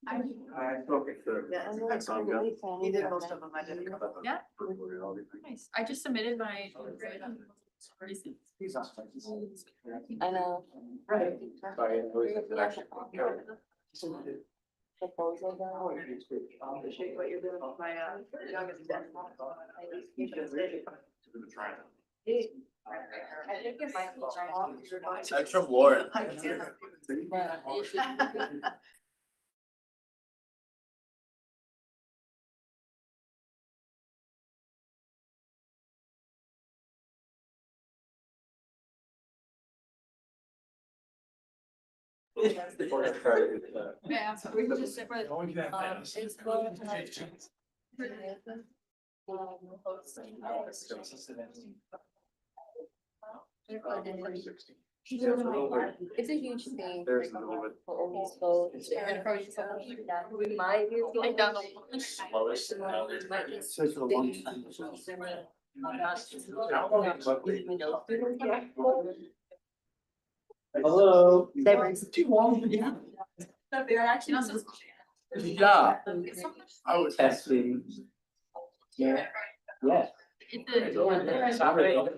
I spoke to. Yeah. That's on go. He did most of them, I didn't. Yeah, nice. I just submitted my. He's on. I know. Right. Sorry, I always have to actually. Proposal though. Appreciate what you're doing with my youngest. You should say. I think it might be. That's from Lauren. I did. But you should- Yeah, so we can just sit right. it's both, it's a huge thing. There's a little bit. For all these folks. You're gonna probably just have That we might be. Like down the. Slowest. Such a long time. Hello. They were too long. Yeah. No, they're actually not. Yeah. It's so much. I was testing. Yeah. Yeah.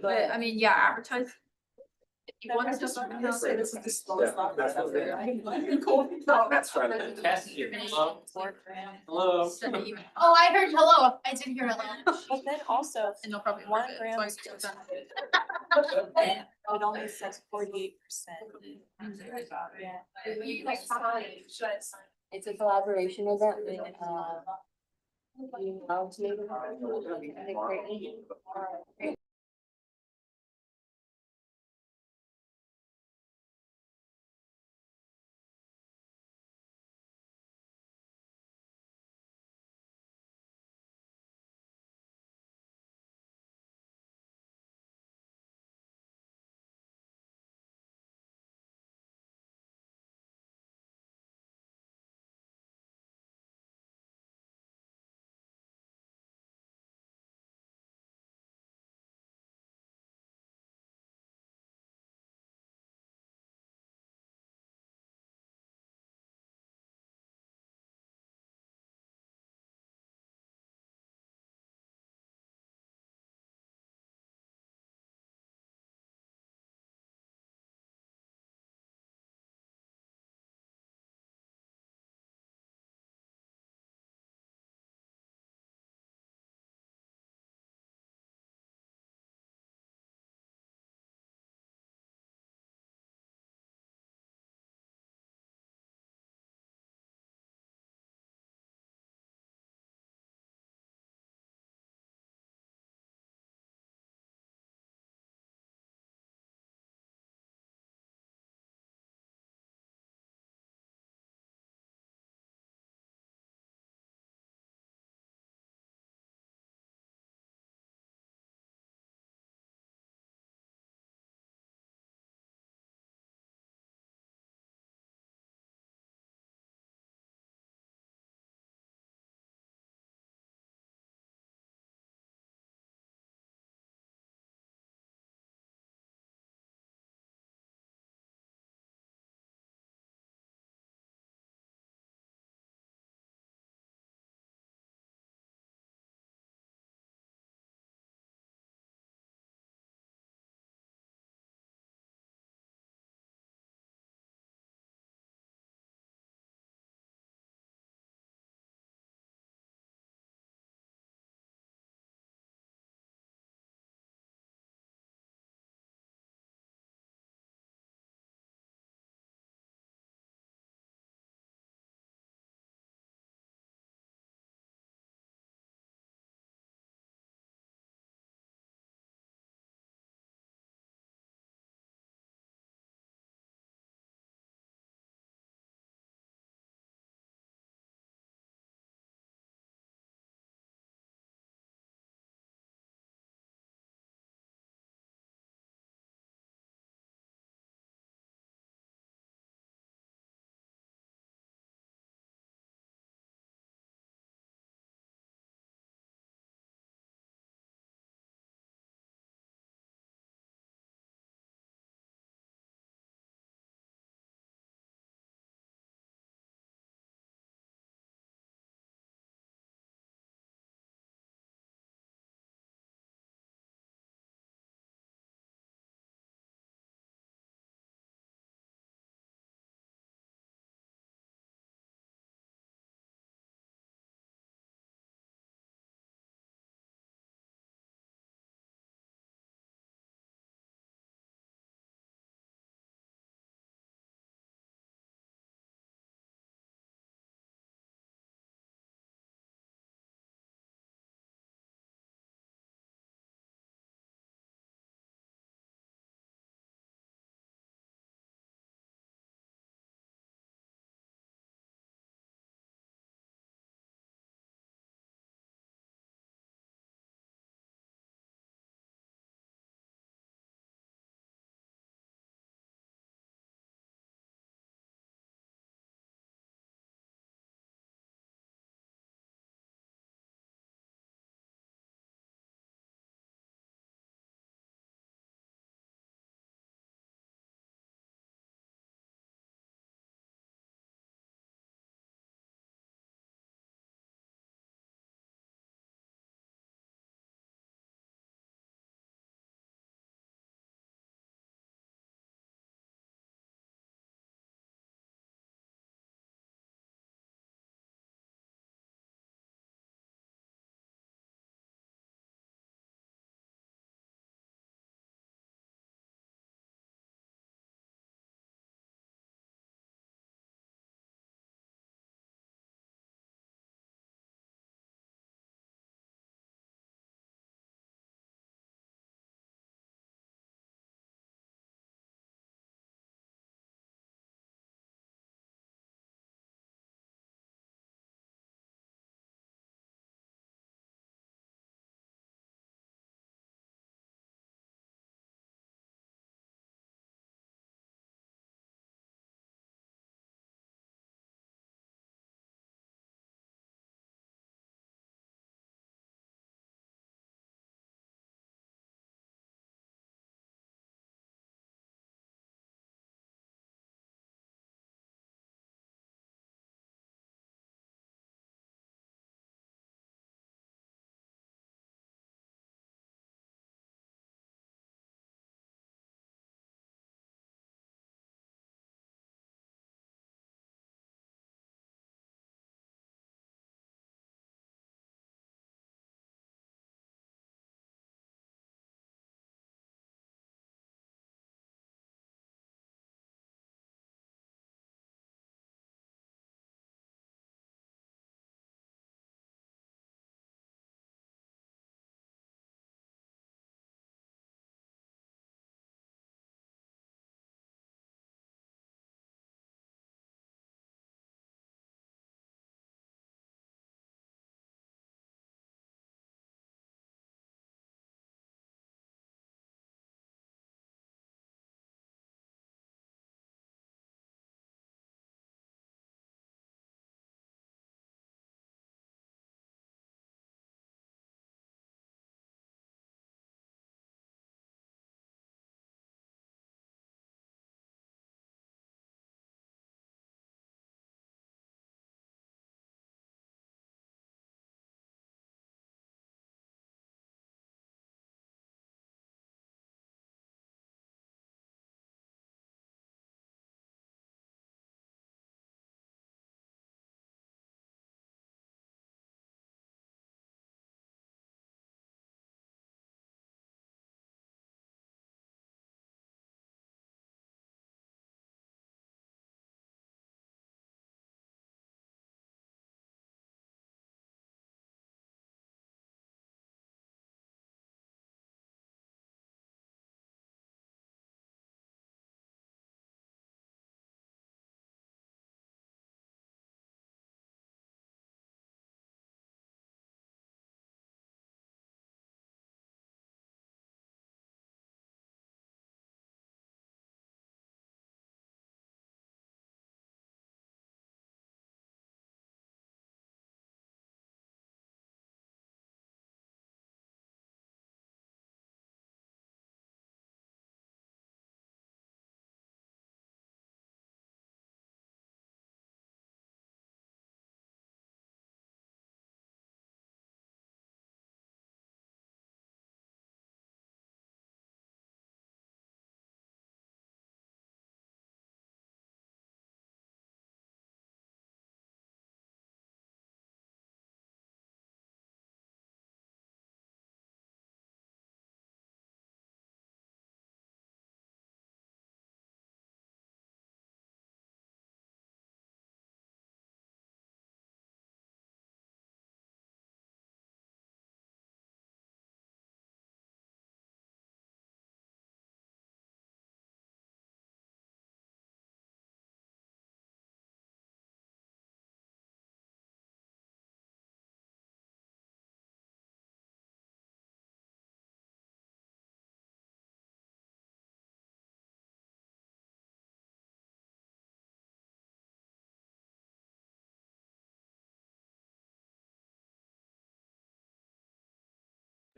But I mean, yeah, advertise. If you want to. Say this is the slowest Yeah. one that's out there. No, that's fine. Hello. Oh, I heard hello. I didn't hear hello. But then also, And they'll probably. 1 approve it, gram so I is can just- do that. it only says 48%. Yeah. It's a collaboration event with, Mounts maybe.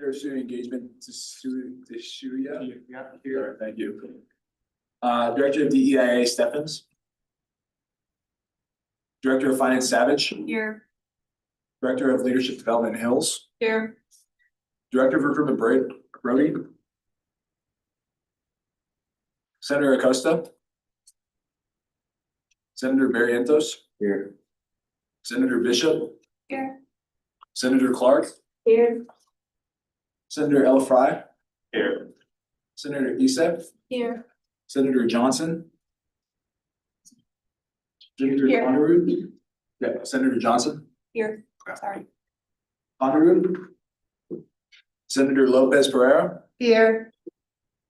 Chair Student Engagement to Shuya. Yeah, here, thank you. Director of DEIA Stephens. Director of Finance Savage. Here. Director of Leadership Development Hills. Here. Director of Recruitment Brody. Senator Acosta. Senator Barrientos. Here. Senator Bishop. Here. Senator Clark. Here. Senator El Fry. Here. Senator Isep. Here. Senator Johnson. Senator Here. Honoru. Yeah, Senator Johnson. Here. Sorry. Honoru. Senator Lopez Pereira. Here.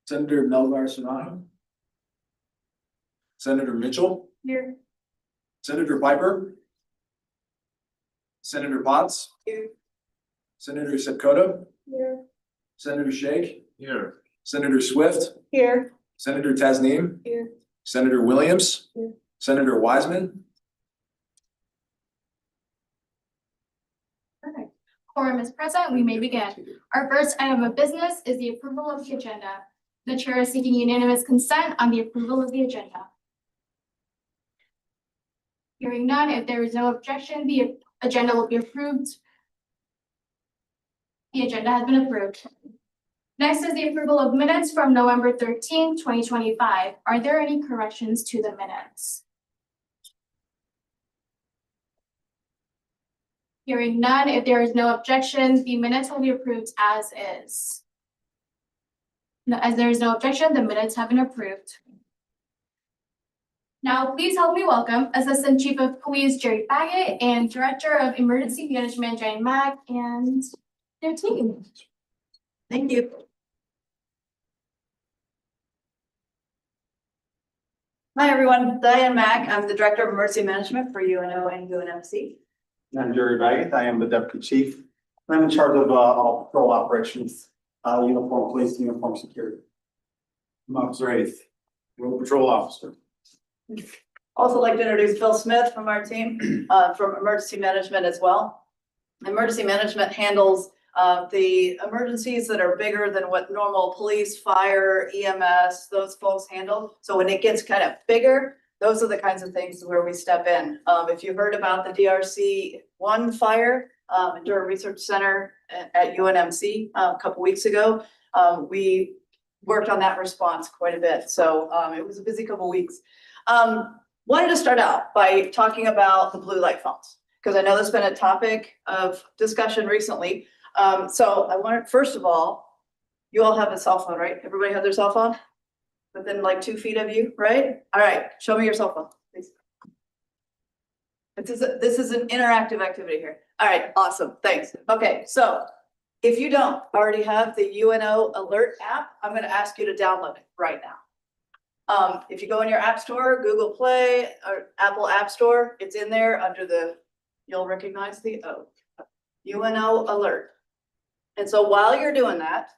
Senator Melgar Serrano. Senator Mitchell. Here. Senator Piper. Senator Potts. Here. Senator Sepkoto. Here. Senator Shake. Here. Senator Swift. Here. Senator Tasneem. Here. Senator Williams. Here. Senator Wiseman. Perfect. Quorum is present, we may begin. Our first item of business is the approval of the agenda. The chair is seeking unanimous consent on the approval of the agenda. Hearing none, if there is no objection, the agenda will be approved. The agenda has been approved. Next is the approval of minutes from November 13, 2025. Are there any corrections to the minutes? Hearing none, if there is no objection, the minutes will be approved as is. No, as there is no objection, the minutes have been approved. Now, please help me welcome Assistant Chief of Police Jerry Baggett and Director of Emergency Management Jenny Mack and their team. Thank you. Hi, everyone. Diane Mack. I'm the Director of Emergency Management for UNO and UNMC. I'm Jerry Baggett. I am the Deputy Chief. I'm in charge of all patrol operations, uniform police, uniform security. I'm Officer Eighth, Road Patrol Officer. Also like to introduce Phil Smith from our team, from Emergency Management as well. Emergency Management handles the emergencies that are bigger than what normal police, fire, EMS, those folks handle. So when it gets kind of bigger, those are the kinds of things where we step in. If you heard about the DRC-1 fire at Durham Research Center at UNMC a couple weeks ago, we worked on that response quite a bit. So it was a busy couple weeks. Wanted to start out by talking about the blue light phones, because I know that's been a topic of discussion recently. So I wanted, first of all, you all have a cell phone, right? Everybody have their cell phone? Within like 2 feet of you, right? All right, show me your cell phone, please. This is an interactive activity here. All right, awesome, thanks. Okay, so if you don't already have the UNO Alert app, I'm gonna ask you to download it right now. If you go in your app store, Google Play or Apple App Store, it's in there under the, you'll recognize the O, UNO Alert. And so while you're doing that,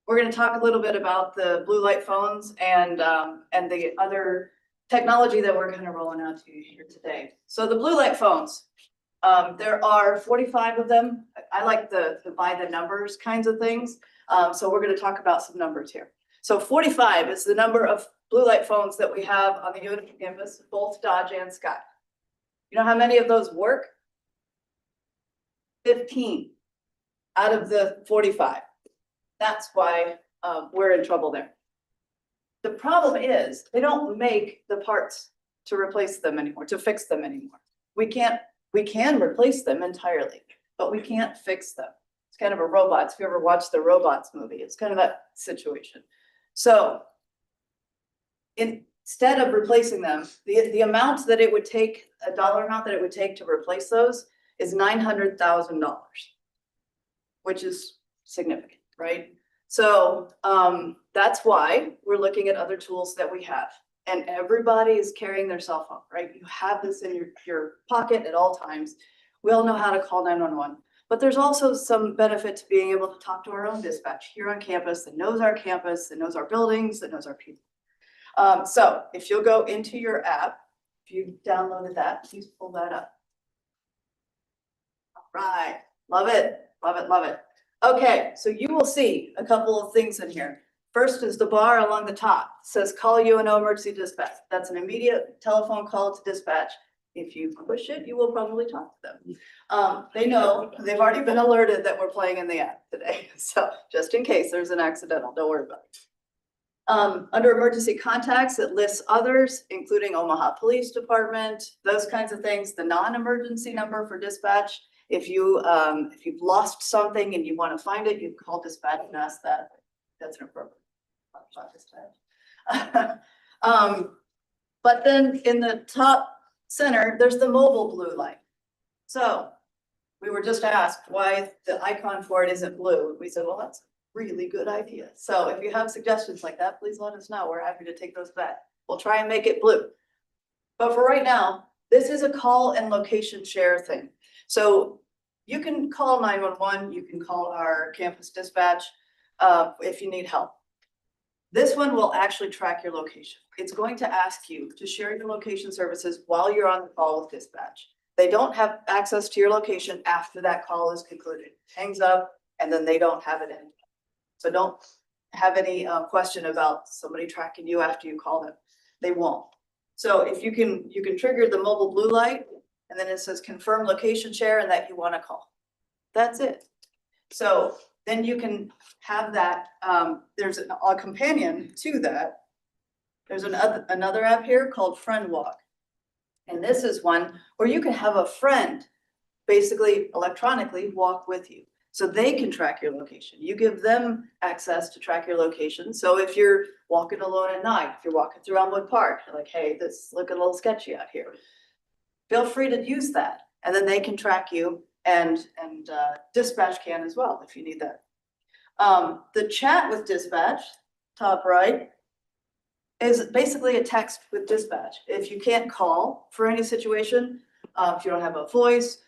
we're going to talk a little bit about the blue light phones and the other technology that we're kind of rolling out to you here today. So the blue light phones, there are 45 of them. I like the by the numbers kinds of things. So we're going to talk about some numbers here. So 45 is the number of blue light phones that we have on the UNO campus, both Dodge and Sky. You know how many of those work? 15 out of the 45. That's why we're in trouble there. The problem is they don't make the parts to replace them anymore, to fix them anymore. We can replace them entirely, but we can't fix them. It's kind of a robots. If you ever watched the Robots movie, it's kind of that situation. So instead of replacing them, the amount that it would take, a dollar amount that it would take to replace those is $900,000, which is significant, right? So that's why we're looking at other tools that we have. And everybody is carrying their cell phone, right? You have this in your pocket at all times. We all know how to call 911. But there's also some benefit to being able to talk to our own dispatch here on campus that knows our campus, that knows our buildings, that knows our people. So if you'll go into your app, if you downloaded that, please pull that up. All right, love it, love it, love it. Okay, so you will see a couple of things in here. First is the bar along the top, says call UNO emergency dispatch. That's an immediate telephone call to dispatch. If you push it, you will probably talk to them. They know, they've already been alerted that we're playing in the app today, so just in case there's an accidental, don't worry about it. Under emergency contacts, it lists others, including Omaha Police Department, those kinds of things, the non-emergency number for dispatch. If you've lost something and you want to find it, you call dispatch and ask that. That's an appropriate. Not dispatch. But then in the top center, there's the mobile blue light. So we were just asked why the icon for it isn't blue. We said, well, that's a really good idea. So if you have suggestions like that, please let us know. We're happy to take those back. We'll try and make it blue. But for right now, this is a call and location share thing. So you can call 911, you can call our campus dispatch if you need help. This one will actually track your location. It's going to ask you to share your location services while you're on the call with dispatch. They don't have access to your location after that call is concluded. It hangs up and then they don't have it anymore. So don't have any question about somebody tracking you after you call them. They won't. So if you can trigger the mobile blue light and then it says confirm location share and that you want to call. That's it. So then you can have that, there's a companion to that. There's another app here called Friend Walk. And this is one where you can have a friend basically electronically walk with you. So they can track your location. You give them access to track your location. So if you're walking alone at night, if you're walking through Elmwood Park, you're like, hey, this is looking a little sketchy out here. Feel free to use that. And then they can track you and dispatch can as well if you need that. The chat with dispatch, top right, is basically a text with dispatch. If you can't call for any situation, if you don't have a voice,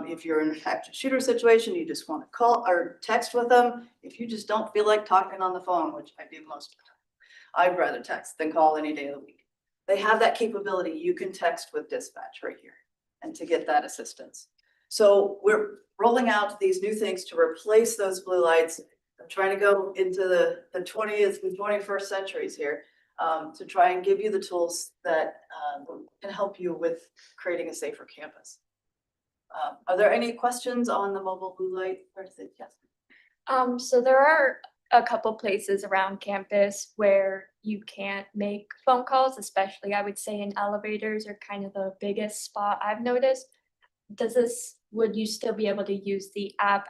if you're in an active shooter situation, you just want to call or text with them. If you just don't feel like talking on the phone, which I do most of the time, I'd rather text than call any day of the week. They have that capability. You can text with dispatch right here and to get that assistance. So we're rolling out these new things to replace those blue lights. I'm trying to go into the 20th and 21st centuries here to try and give you the tools that can help you with creating a safer campus. Are there any questions on the mobile blue light? Yes. So there are a couple places around campus where you can't make phone calls, especially I would say in elevators are kind of the biggest spot I've noticed. Would you still be able to use the app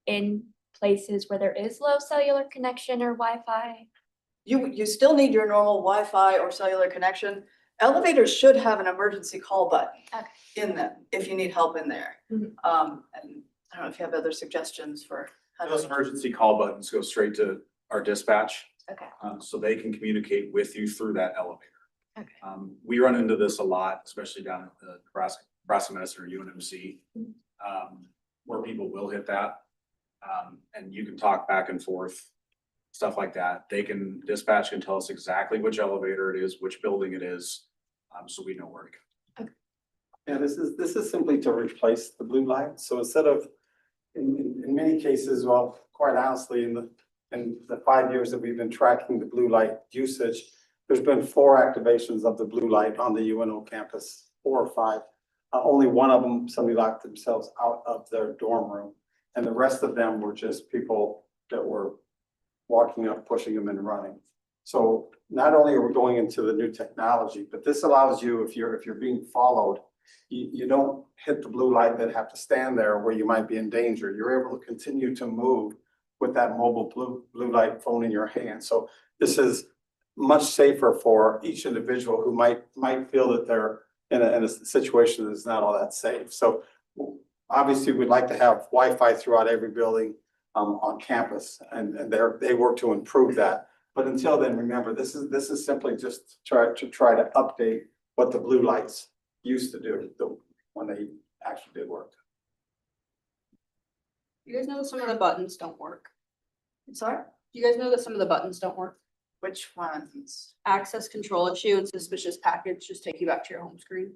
in places where there is low cellular connection or Wi-Fi? You still need your normal Wi-Fi or cellular connection. Elevators should have an emergency call button in them if you need help in there. Mhm. And I don't know if you have other suggestions for how Those to. emergency call buttons go straight to our dispatch, Okay. so they can communicate with you through that elevator. Okay. We run into this a lot, especially down at the Nebraska Medicine or UNMC, where people will hit that. And you can talk back and forth, stuff like that. Dispatch can tell us exactly which elevator it is, which building it is, so we know where to go. Yeah, this is simply to replace the blue light. So instead of, in many cases, well, quite honestly, in the 5 years that we've been tracking the blue light usage, there's been 4 activations of the blue light on the UNO campus, 4 or 5. Only one of them, somebody locked themselves out of their dorm room. And the rest of them were just people that were walking up, pushing them and running. So not only are we going into the new technology, but this allows you, if you're being followed, you don't hit the blue light and have to stand there where you might be in danger. You're able to continue to move with that mobile blue light phone in your hand. So this is much safer for each individual who might feel that they're in a situation that's not all that safe. So obviously we'd like to have Wi-Fi throughout every building on campus, and they work to improve that. But until then, remember, this is simply just try to update what the blue lights used to do when they actually did work. You guys know that some of the buttons don't work. Sorry, You guys know that some of the buttons don't work. which ones? Access control issue and suspicious package just take you back to your home screen.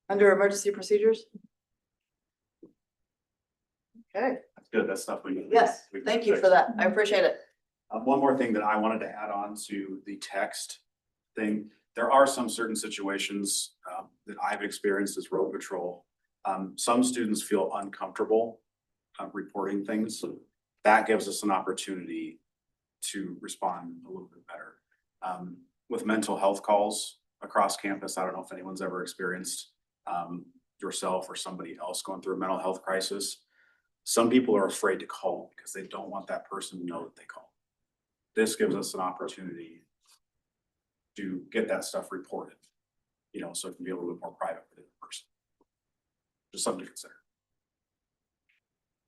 Under emergency procedures? Okay, good, that's stuff we. Yes, we can thank you fix. for that. I appreciate it. One more thing that I wanted to add on to the text thing, there are some certain situations that I've experienced as road patrol. Some students feel uncomfortable reporting things. That gives us an opportunity to respond a little bit better. With mental health calls across campus, I don't know if anyone's ever experienced yourself or somebody else going through a mental health crisis. Some people are afraid to call because they don't want that person to know that they called. This gives us an opportunity to get that stuff reported, you know, so it can be a little bit more private for the person. Just something to consider.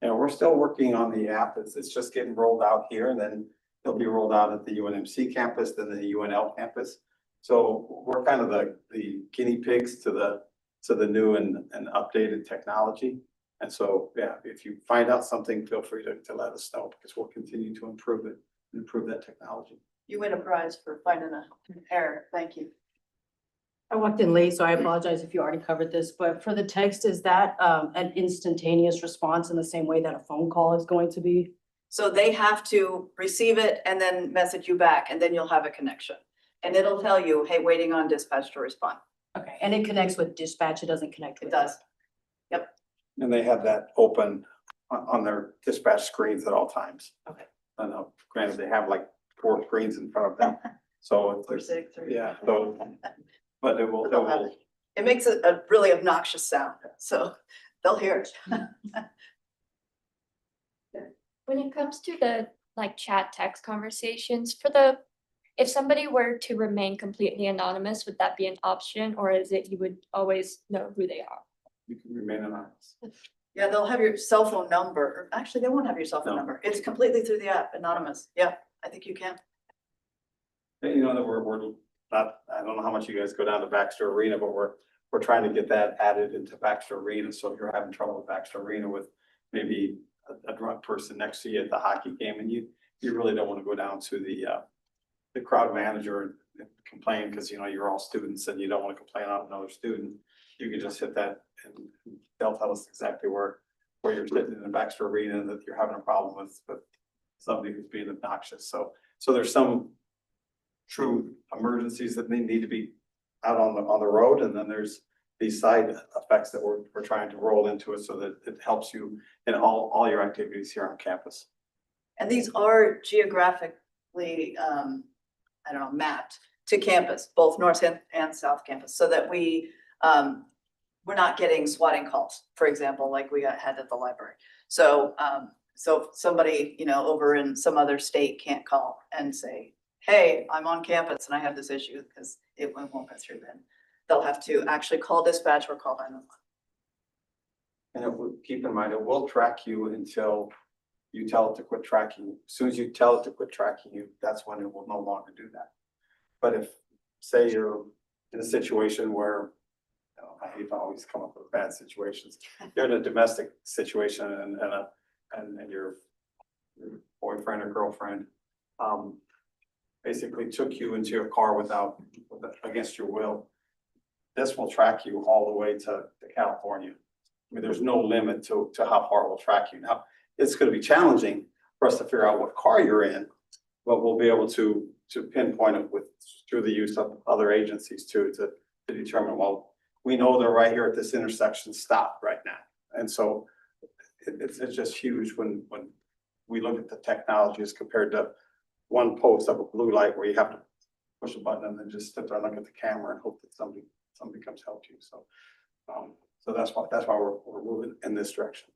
Yeah, we're still working on the app. It's just getting rolled out here, and then it'll be rolled out at the UNMC campus, then the UNL campus. So we're kind of the guinea pigs to the new and updated technology. And so, yeah, if you find out something, feel free to let us know, because we'll continue to improve it, improve that technology. You win a prize for finding an error. Thank you. I walked in late, so I apologize if you already covered this, but for the text, is that an instantaneous response in the same way that a phone call is going to be? So they have to receive it and then message you back, and then you'll have a connection. And it'll tell you, hey, waiting on dispatch to respond. Okay, and it connects with dispatch, it doesn't connect It with. does. And they have that open on their dispatch screens at all times. Okay. I know, granted, they have like 4 screens in front of them, so Or it's, 6 or. yeah, so, but it will, It makes a really obnoxious sound, so they'll hear it. When it comes to the like chat text conversations if somebody were to remain completely anonymous, would that be an option, or is it you would always know who they are? you can remain anonymous. Yeah, they'll have your cell phone number. Or actually, they won't have your cell phone No. number. It's completely through the app, anonymous. Yeah, I think you can. And you know that we're not, I don't know how much you guys go down to Baxter Arena, but we're trying to get that added into Baxter Arena. So if you're having trouble with Baxter Arena with maybe a drunk person next to you at the hockey game, and you really don't want to go down to the crowd manager and complain, because you know you're all students and you don't want to complain on another student. You can just hit that and they'll tell us exactly where you're sitting in Baxter Arena and that you're having a problem with somebody who's being obnoxious. So there's some true emergencies that need to be out on the road, and then there's these side effects that we're trying to roll into it so that it helps you in all your activities here on campus. And these are geographically, I don't know, mapped to campus, both north and south campus, so that we're not getting swatting calls, for example, like we had at the library. So, so if somebody, you know, over in some other state can't call and say, hey, I'm on campus and I have this issue, because it won't go through then. They'll have to actually call dispatch or call 911. And it will, keep in mind, it will track you until you tell it to quit tracking you. As soon as you tell it to quit tracking you, that's when it will no longer do that. But if, say you're in a situation where, you know, I hate to always come up with bad situations. You're in a domestic situation and your boyfriend or girlfriend basically took you into your car against your will. This will track you all the way to California. I mean, there's no limit to how far it will track you. Now, it's going to be challenging for us to figure out what car you're in, but we'll be able to pinpoint it through the use of other agencies to determine, well, we know they're right here at this intersection, stop right now. And so it's just huge when we look at the technology as compared to one post of a blue light where you have to push a button and then just sit there and look at the camera and hope that somebody comes help you. So that's why we're moving in this direction.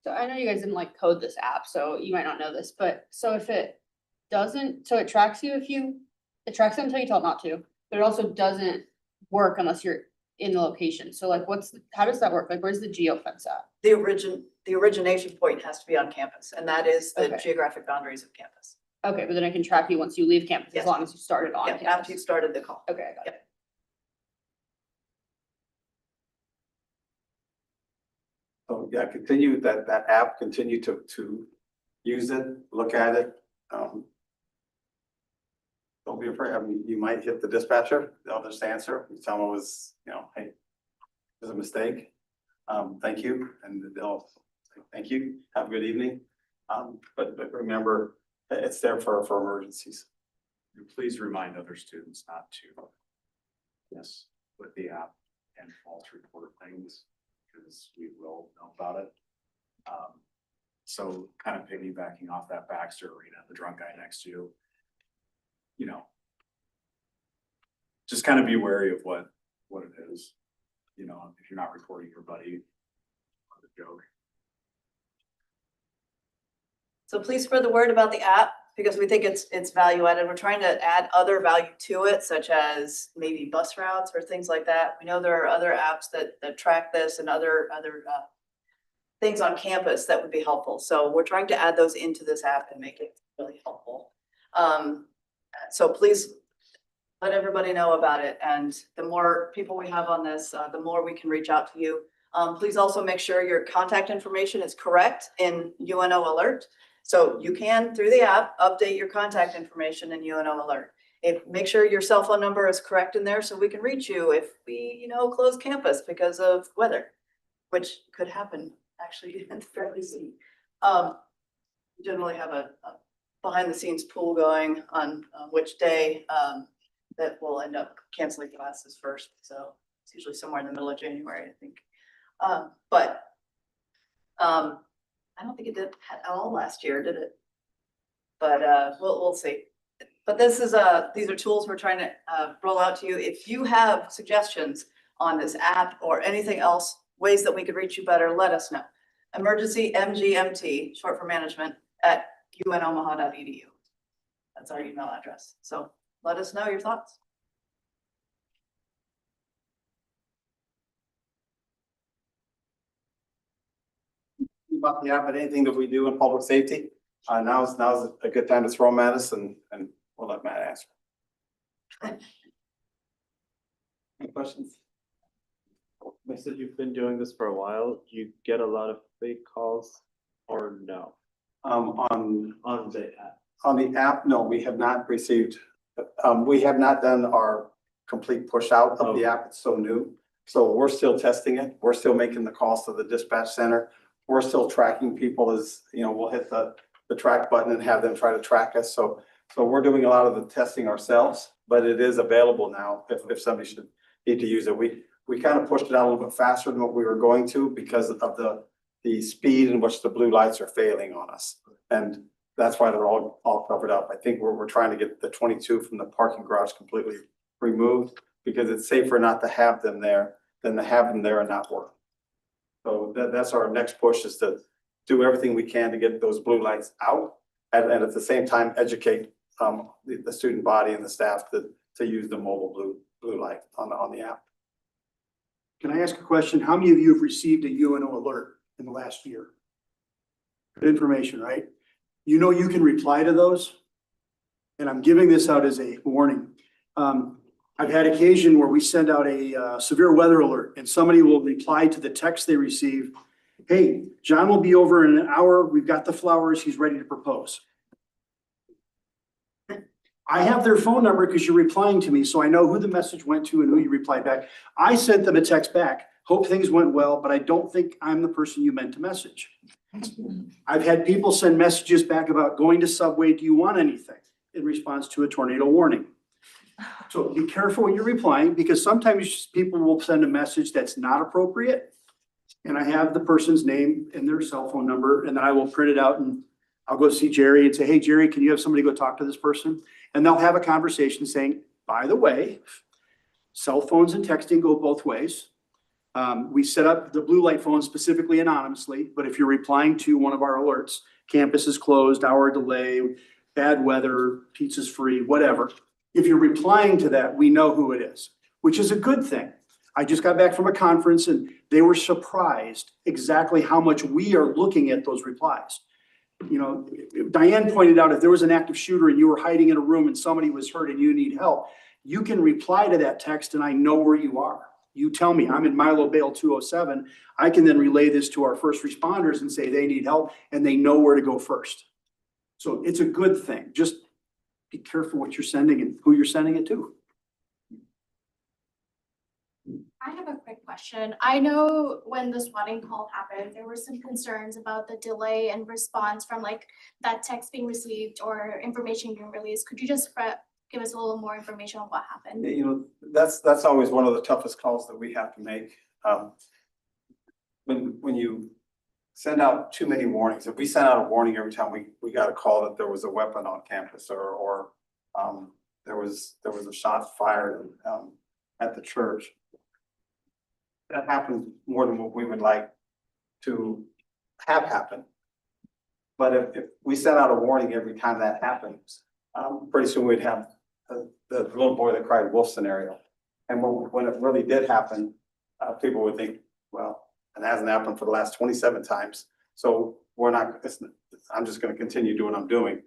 So I know you guys didn't like code this app, so you might not know this, but so if it doesn't, so it tracks you it tracks you until you tell it not to, but it also doesn't work unless you're in the location. So like how does that work? Like where's the geofence at? The origination point has to be on campus, and that is the Okay. geographic boundaries of campus. Okay, but then I can track you once you leave campus, Yes. as long as you started on Yeah, campus. after you started the call. Okay, I got it. So yeah, continue that app, continue to use it, look at it. Don't be afraid. I mean, you might hit the dispatcher, they'll just answer. Tell them hey, there's a mistake. Thank you. And they'll thank you, have a good evening. But remember, it's there for emergencies. And please remind other students not to. Yes, with the app and false report things, because we will know about it. So kind of piggybacking off that Baxter Arena, the drunk guy next to you. You know. Just kind of be wary of what it is. You know, if you're not reporting your buddy. On the joke. So please spread the word about the app because we think it's value added. We're trying to add other value to it, such as maybe bus routes or things like that. We know there are other apps that track this and other things on campus that would be helpful. So we're trying to add those into this app and make it really helpful. So please let everybody know about it. And the more people we have on this, the more we can reach out to you. Please also make sure your contact information is correct in UNO Alert. So you can, through the app, update your contact information in UNO Alert. Make sure your cell phone number is correct in there so we can reach you if we, close campus because of weather, which could happen actually fairly soon. We generally have a behind the scenes pool going on which day that will end up canceling classes first. So it's usually somewhere in the middle of January, I think. I don't think it did at all last year, did it? But we'll see. But these are tools we're trying to roll out to you. If you have suggestions on this app or anything else, ways that we could reach you better, let us know. Emergency MGMT, short for management, at unomaha.edu. That's our email address. So let us know your thoughts. About the app and anything that we do in public safety, now's a good time to throw them at us and we'll let Matt answer. Any questions? You said you've been doing this for a while. Do you get a lot of fake calls or no? On the app. On the app, no, we have not received, we have not done our complete push out of the app. It's so new. So we're still testing it. We're still making the calls to the dispatch center. We're still tracking people as, we'll hit the track button and have them try to track us. So we're doing a lot of the testing ourselves, but it is available now if somebody should need to use it. We kind of pushed it out a little bit faster than what we were going to because of the speed in which the blue lights are failing on us. And that's why they're all covered up. I think we're trying to get the 22 from the parking garage completely removed because it's safer not to have them there than to have them there and not work. So that's our next push, is to do everything we can to get those blue lights out and at the same time educate the student body and the staff to use the mobile blue light on the app. Can I ask a question? How many of you have received a UNO alert in the last year? Good information, right? You can reply to those. And I'm giving this out as a warning. I've had occasion where we send out a severe weather alert and somebody will reply to the text they receive. Hey, John will be over in an hour. We've got the flowers. He's ready to propose. I have their phone number because you're replying to me, so I know who the message went to and who you replied back. I sent them a text back. Hope things went well, but I don't think I'm the person you meant to message. I've had people send messages back about going to Subway. Do you want anything? In response to a tornado warning. So be careful when you're replying because sometimes people will send a message that's not appropriate. And I have the person's name and their cell phone number, and then I will print it out and I'll go see Jerry and say, hey, Jerry, can you have somebody go talk to this person? And they'll have a conversation saying, by the way, cell phones and texting go both ways. We set up the blue light phone specifically anonymously, but if you're replying to one of our alerts, campus is closed, hour delay, bad weather, pizza's free, whatever. If you're replying to that, we know who it is, which is a good thing. I just got back from a conference and they were surprised exactly how much we are looking at those replies. Diane pointed out if there was an active shooter and you were hiding in a room and somebody was hurt and you need help, you can reply to that text and I know where you are. You tell me I'm in Milo Bale 207. I can then relay this to our first responders and say they need help and they know where to go first. So it's a good thing. Just be careful what you're sending and who you're sending it to. I have a quick question. question. I know when the swatting call happened, there were some concerns about the delay in response from like that text being received or information being released. Could you just give us a little more information on what happened? You know, that's always one of the toughest calls that we have to make. When you send out too many warnings, if we sent out a warning every time we got a call that there was a weapon on campus or there was a shot fired at the church. That happens more than what we would like to have happen. But if we sent out a warning every time that happens, pretty soon we'd have the little boy that cried wolf scenario. And when it really did happen, people would think, well, it hasn't happened for the last 27 times. So I'm just gonna continue doing what I'm doing.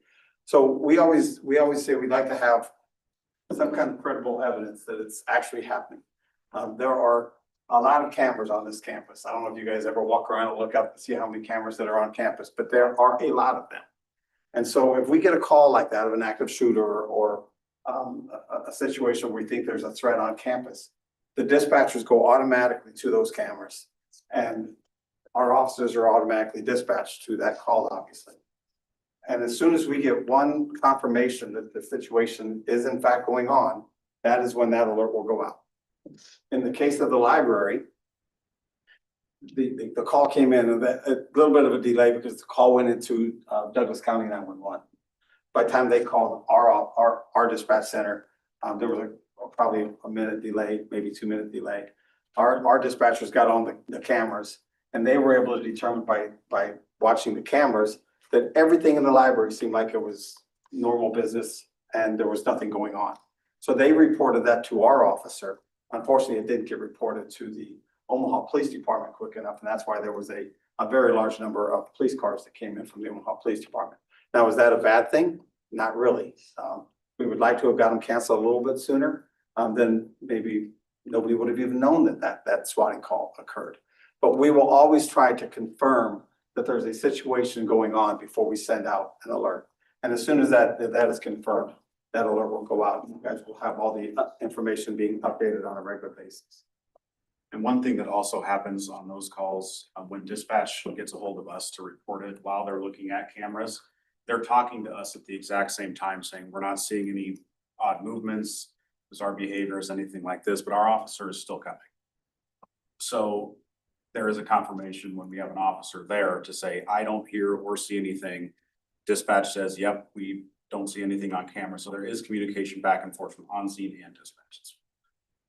So we always say we'd like to have some kind of credible evidence that it's actually happening. There are a lot of cameras on this campus. I don't know if you guys ever walk around and look up and see how many cameras that are on campus, but there are a lot of them. And so if we get a call like that of an active shooter or a situation where we think there's a threat on campus, the dispatchers go automatically to those cameras and our officers are automatically dispatched to that call, obviously. And as soon as we get one confirmation that the situation is in fact going on, that is when that alert will go out. In the case of the library, the call came in and a little bit of a delay because the call went into Douglas County 911. By the time they called our dispatch center, there was probably a minute delay, maybe 2-minute delay. Our dispatchers got on the cameras and they were able to determine by watching the cameras that everything in the library seemed like it was normal business and there was nothing going on. So they reported that to our officer. Unfortunately, it didn't get reported to the Omaha Police Department quick enough, and that's why there was a very large number of police cars that came in from the Omaha Police Department. Now, is that a bad thing? Not really. We would like to have got them canceled a little bit sooner. Then maybe nobody would have even known that swatting call occurred. But we will always try to confirm that there's a situation going on before we send out an alert. And as soon as that is confirmed, that alert will go out and you guys will have all the information being updated on a regular basis. And one thing that also happens on those calls, when dispatch gets a hold of us to report it while they're looking at cameras, they're talking to us at the exact same time saying, we're not seeing any odd movements, bizarre behaviors, anything like this, but our officer is still coming. So there is a confirmation when we have an officer there to say, I don't hear or see anything. Dispatch says, yep, we don't see anything on camera. So there is communication back and forth from on scene and dispatch.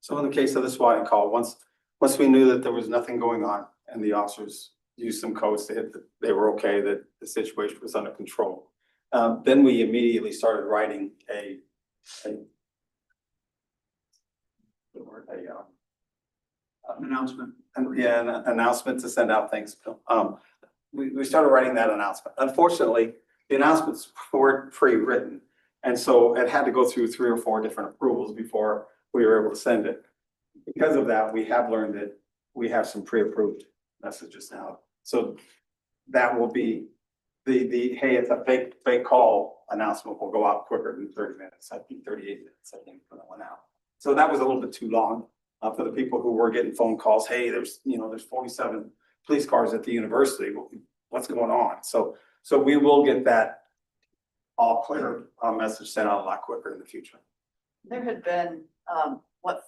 So in the case of the swatting call, once we knew that there was nothing going on and the officers used some codes to hit that they were okay, that the situation was under control, then we immediately started writing an Announcement. An announcement to send out things. We started writing that announcement. Unfortunately, the announcements weren't pre-written. And so it had to go through 3 or 4 different approvals before we were able to send it. Because of that, we have learned that we have some pre-approved messages now. So that will be the hey, it's a fake call announcement will go out quicker than 30 minutes. I think 38 minutes, I think, when it went out. So that was a little bit too long for the people who were getting phone calls. Hey, there's 47 police cars at the university. What's going on? So we will get that all clear message sent out a lot quicker in the future. There had been,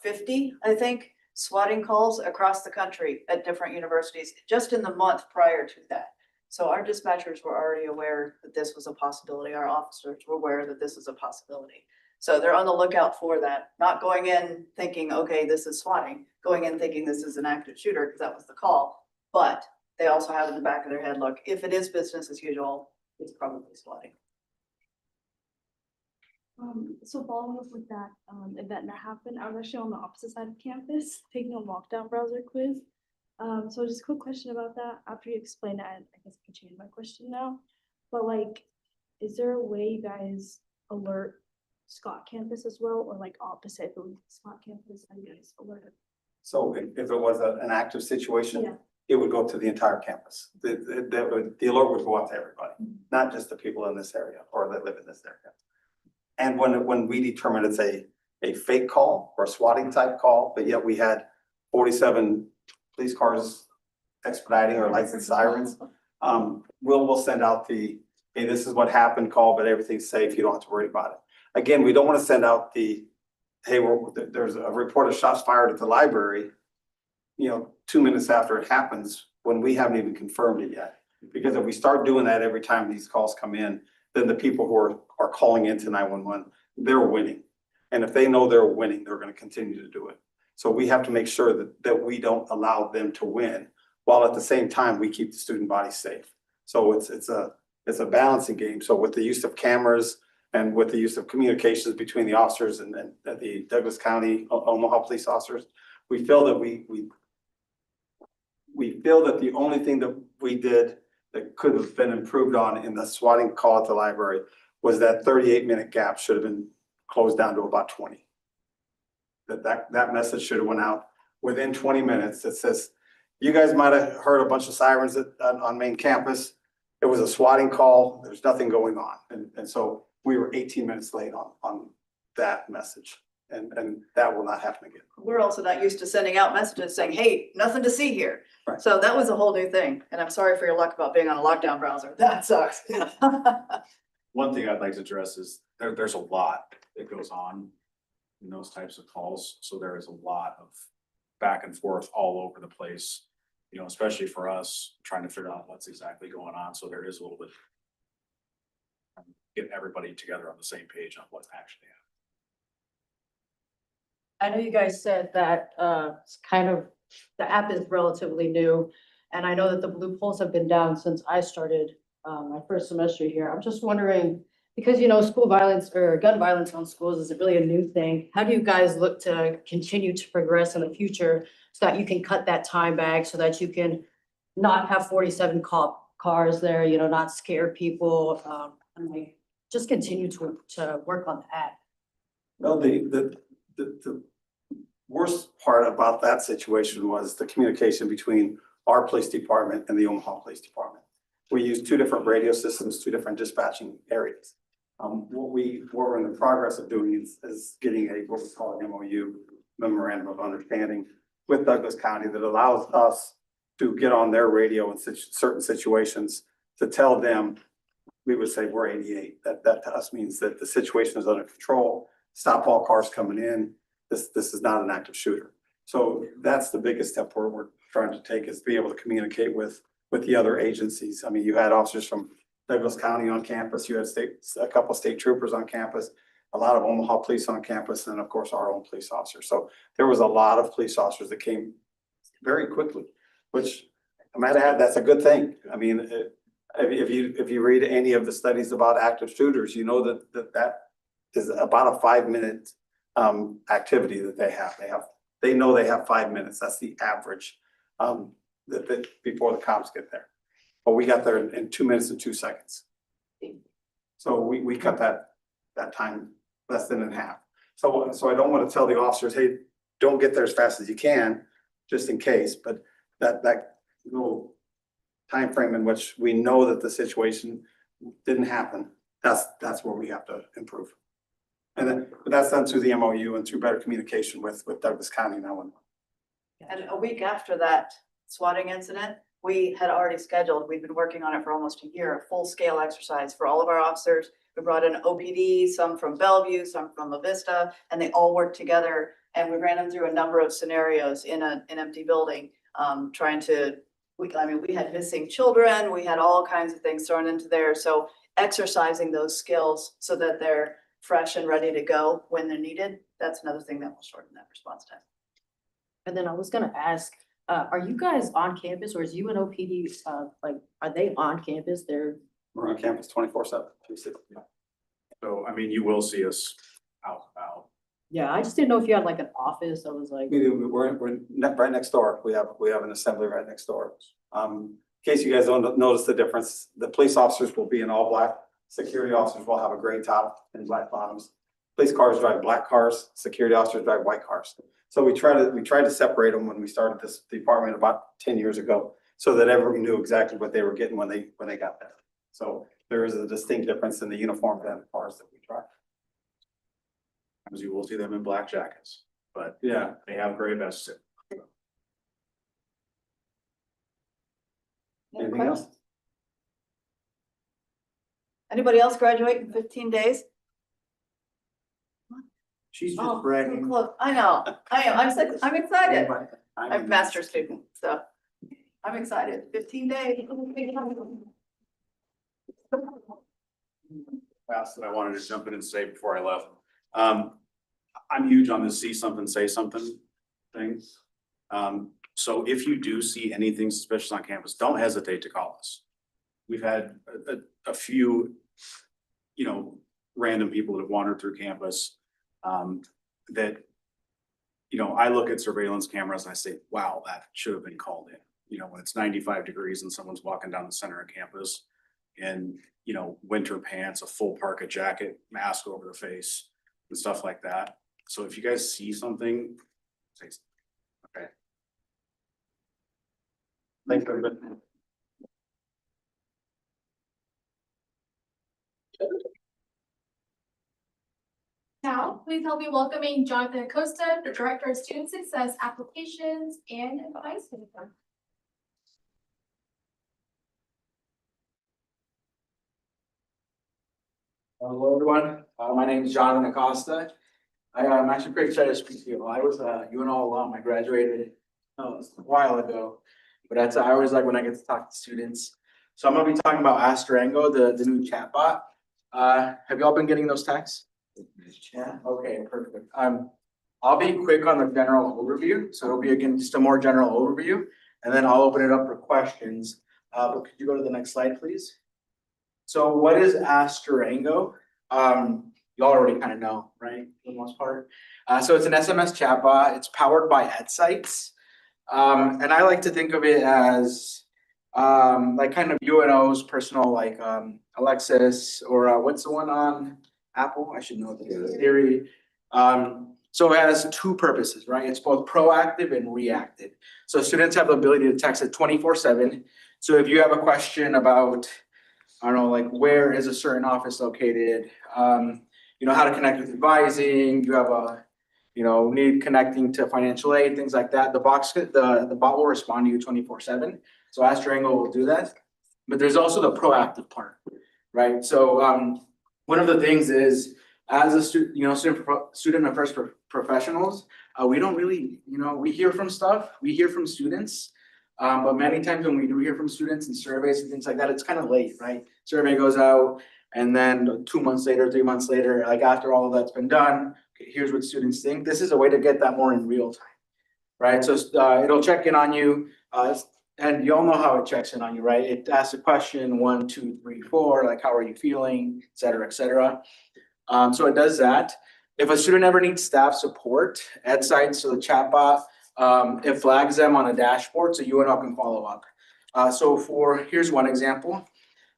50, I think, swatting calls across the country at different universities, just in the month prior to that. So our dispatchers were already aware that this was a possibility. Our officers were aware that this is a possibility. So they're on the lookout for that, not going in thinking, okay, this is swatting, going in thinking this is an active shooter, because that was the call. But they also have in the back of their head, look, if it is business as usual, it's probably swatting. So following up with that event that happened, I was actually on the opposite side of campus taking a lockdown browser quiz. So just a quick question about that. After you explain that, I guess I can change my question now. But like, is there a way you guys alert Scott campus as well, or like opposite, if it was Scott campus, how you guys alert it? So if it was an active situation, Yeah. it would go to the entire campus. The alert would go out to everybody, not just the people in this area or that live in this area. And when we determine it's a fake call or a swatting type call, but yet we had 47 police cars expediting or lights and sirens, we'll send out the, hey, this is what happened, call, but everything's safe, you don't have to worry about it. Again, we don't want to send out the, hey, there's a report of shots fired at the library, 2 minutes after it happens, when we haven't even confirmed it yet. Because if we start doing that every time these calls come in, then the people who are calling into 911, they're winning. And if they know they're winning, they're going to continue to do it. So we have to make sure that we don't allow them to win, while at the same time, we keep the student body safe. So it's a balancing game. So with the use of cameras and with the use of communications between the officers and the Douglas County, Omaha police officers, we feel that we feel that the only thing that we did that could have been improved on in the swatting call at the library was that 38-minute gap should have been closed down to about 20. That message should have went out within 20 minutes that says, you guys might have heard a bunch of sirens on main campus. It was a swatting call. There's nothing going on. And so we were 18 minutes late on that message. And that will not happen again. We're also not used to sending out messages saying, hey, nothing to see here. Right. So that was a whole new thing. And I'm sorry for your luck about being on a lockdown browser. That sucks. One thing I'd like to address is there's a lot that goes on in those types of calls. So there is a lot of back and forth all over the place, especially for us trying to figure out what's exactly going on. So there is a little bit getting everybody together on the same page on what's actually happening. I know you guys said that it's kind of, the app is relatively new. And I know that the blue polls have been down since I started my first semester here. I'm just wondering, because school violence or gun violence on schools is really a new thing. How do you guys look to continue to progress in the future so that you can cut that time back, so that you can not have 47 cop cars there, not scare people, and like just continue to work on the app? Well, the worst part about that situation was the communication between our police department and the Omaha Police Department. We used two different radio systems, two different dispatching areas. What we're in the progress of doing is getting what we call an MOU, memorandum of understanding, with Douglas County that allows us to get on their radio in certain situations to tell them, we would say we're 88. That to us means that the situation is under control. Stop all cars coming in. This is not an active shooter. So that's the biggest step we're trying to take, is be able to communicate with the other agencies. I mean, you had officers from Douglas County on campus, you had a couple of state troopers on campus, a lot of Omaha police on campus, and of course our own police officers. So there was a lot of police officers that came very quickly, which I might add, that's a good thing. I mean, if you read any of the studies about active shooters, you know that is about a 5-minute activity that they have. They know they have 5 minutes. That's the average that before the cops get there. But we got there in 2 minutes and 2 seconds. So we cut that time less than in half. So I don't want to tell the officers, hey, don't get there as fast as you can, just in case. But that little time frame in which we know that the situation didn't happen, that's where we have to improve. But that's done through the MOU and through better communication with Douglas County now. And a week after that swatting incident, we had already scheduled, we've been working on it for almost a year, a full-scale exercise for all of our officers. We brought in OPD, some from Bellevue, some from La Vista, and they all worked together. And we ran them through a number of scenarios in an empty building, trying to, we had missing children, we had all kinds of things thrown into there. So exercising those skills so that they're fresh and ready to go when they're needed, that's another thing that will shorten that response time. And then I was gonna ask, are you guys on campus, or is UNOPD, are they on campus? We're on campus 24/7. So, I mean, you will see us out about. Yeah, I just didn't know if you had like an office that was like. We're right next door. We have an assembly right next door. In case you guys don't notice the difference, the police officers will be in all black. Security officers will have a gray top and black bottoms. Police cars drive black cars. Security officers drive white cars. So we tried to separate them when we started this department about 10 years ago, so that everyone knew exactly what they were getting when they got there. So there is a distinct difference in the uniform and the cars that we drive. As you will see them in black jackets, but yeah, they have gray vests. Anything else? Anybody else graduate in 15 days? She's Oh, just so bragging. close. I know, I am, I'm excited. I'm a master's student, so I'm excited. 15 days. Last that I wanted to jump in and say before I left. I'm huge on this see something, say something thing. So if you do see anything suspicious on campus, don't hesitate to call us. We've had a few, random people that have wandered through campus. That, I look at surveillance cameras and I say, wow, that should have been called in. When it's 95 degrees and someone's walking down the center of campus in, winter pants, a full parka jacket, mask over the face and stuff like that. So if you guys see something, say, okay. Thanks, everybody. Now, please help me welcoming Jonathan Acosta, the Director of Student Success Applications and Advice Center. Hello, everyone. My name is Jonathan Acosta. I'm actually pretty excited to speak to you. I was UNO alum. I graduated a while ago, but I always like when I get to talk to students. So I'm going to be talking about Astrango, the new chatbot. Have you all been getting those texts? Yeah. Okay, perfect. I'll be quick on the general overview. So it'll be again just a more general overview, and then I'll open it up for questions. But could you go to the next slide, please? So what is Astrango? You already kind of know, right, for the most part. So it's an SMS chatbot. It's powered by EdSites. And I like to think of it as like kind of UNO's personal, like Alexis, or what's the one on Apple? I should know this. Siri. So it has two purposes, right? It's both proactive and reactive. So students have the ability to text it 24/7. So if you have a question about, I don't know, like where is a certain office located? How to connect with advising, you have a, need connecting to financial aid, things like that. The bot will respond to you 24/7. So Astrango will do that. But there's also the proactive part, right? So one of the things is, as a student affairs professionals, we don't really, we hear from stuff, we hear from students. But many times when we do hear from students and surveys and things like that, it's kind of late, right? Survey goes out, and then 2 months later, 3 months later, like after all of that's been done, okay, here's what students think. This is a way to get that more in real time, right? So it'll check in on you, and you all know how it checks in on you, right? It asks a question, 1, 2, 3, 4, like how are you feeling, et cetera, et cetera. So it does that. If a student ever needs staff support, EdSites, so the chatbot, it flags them on a dashboard so UNO can follow up. Here's one example.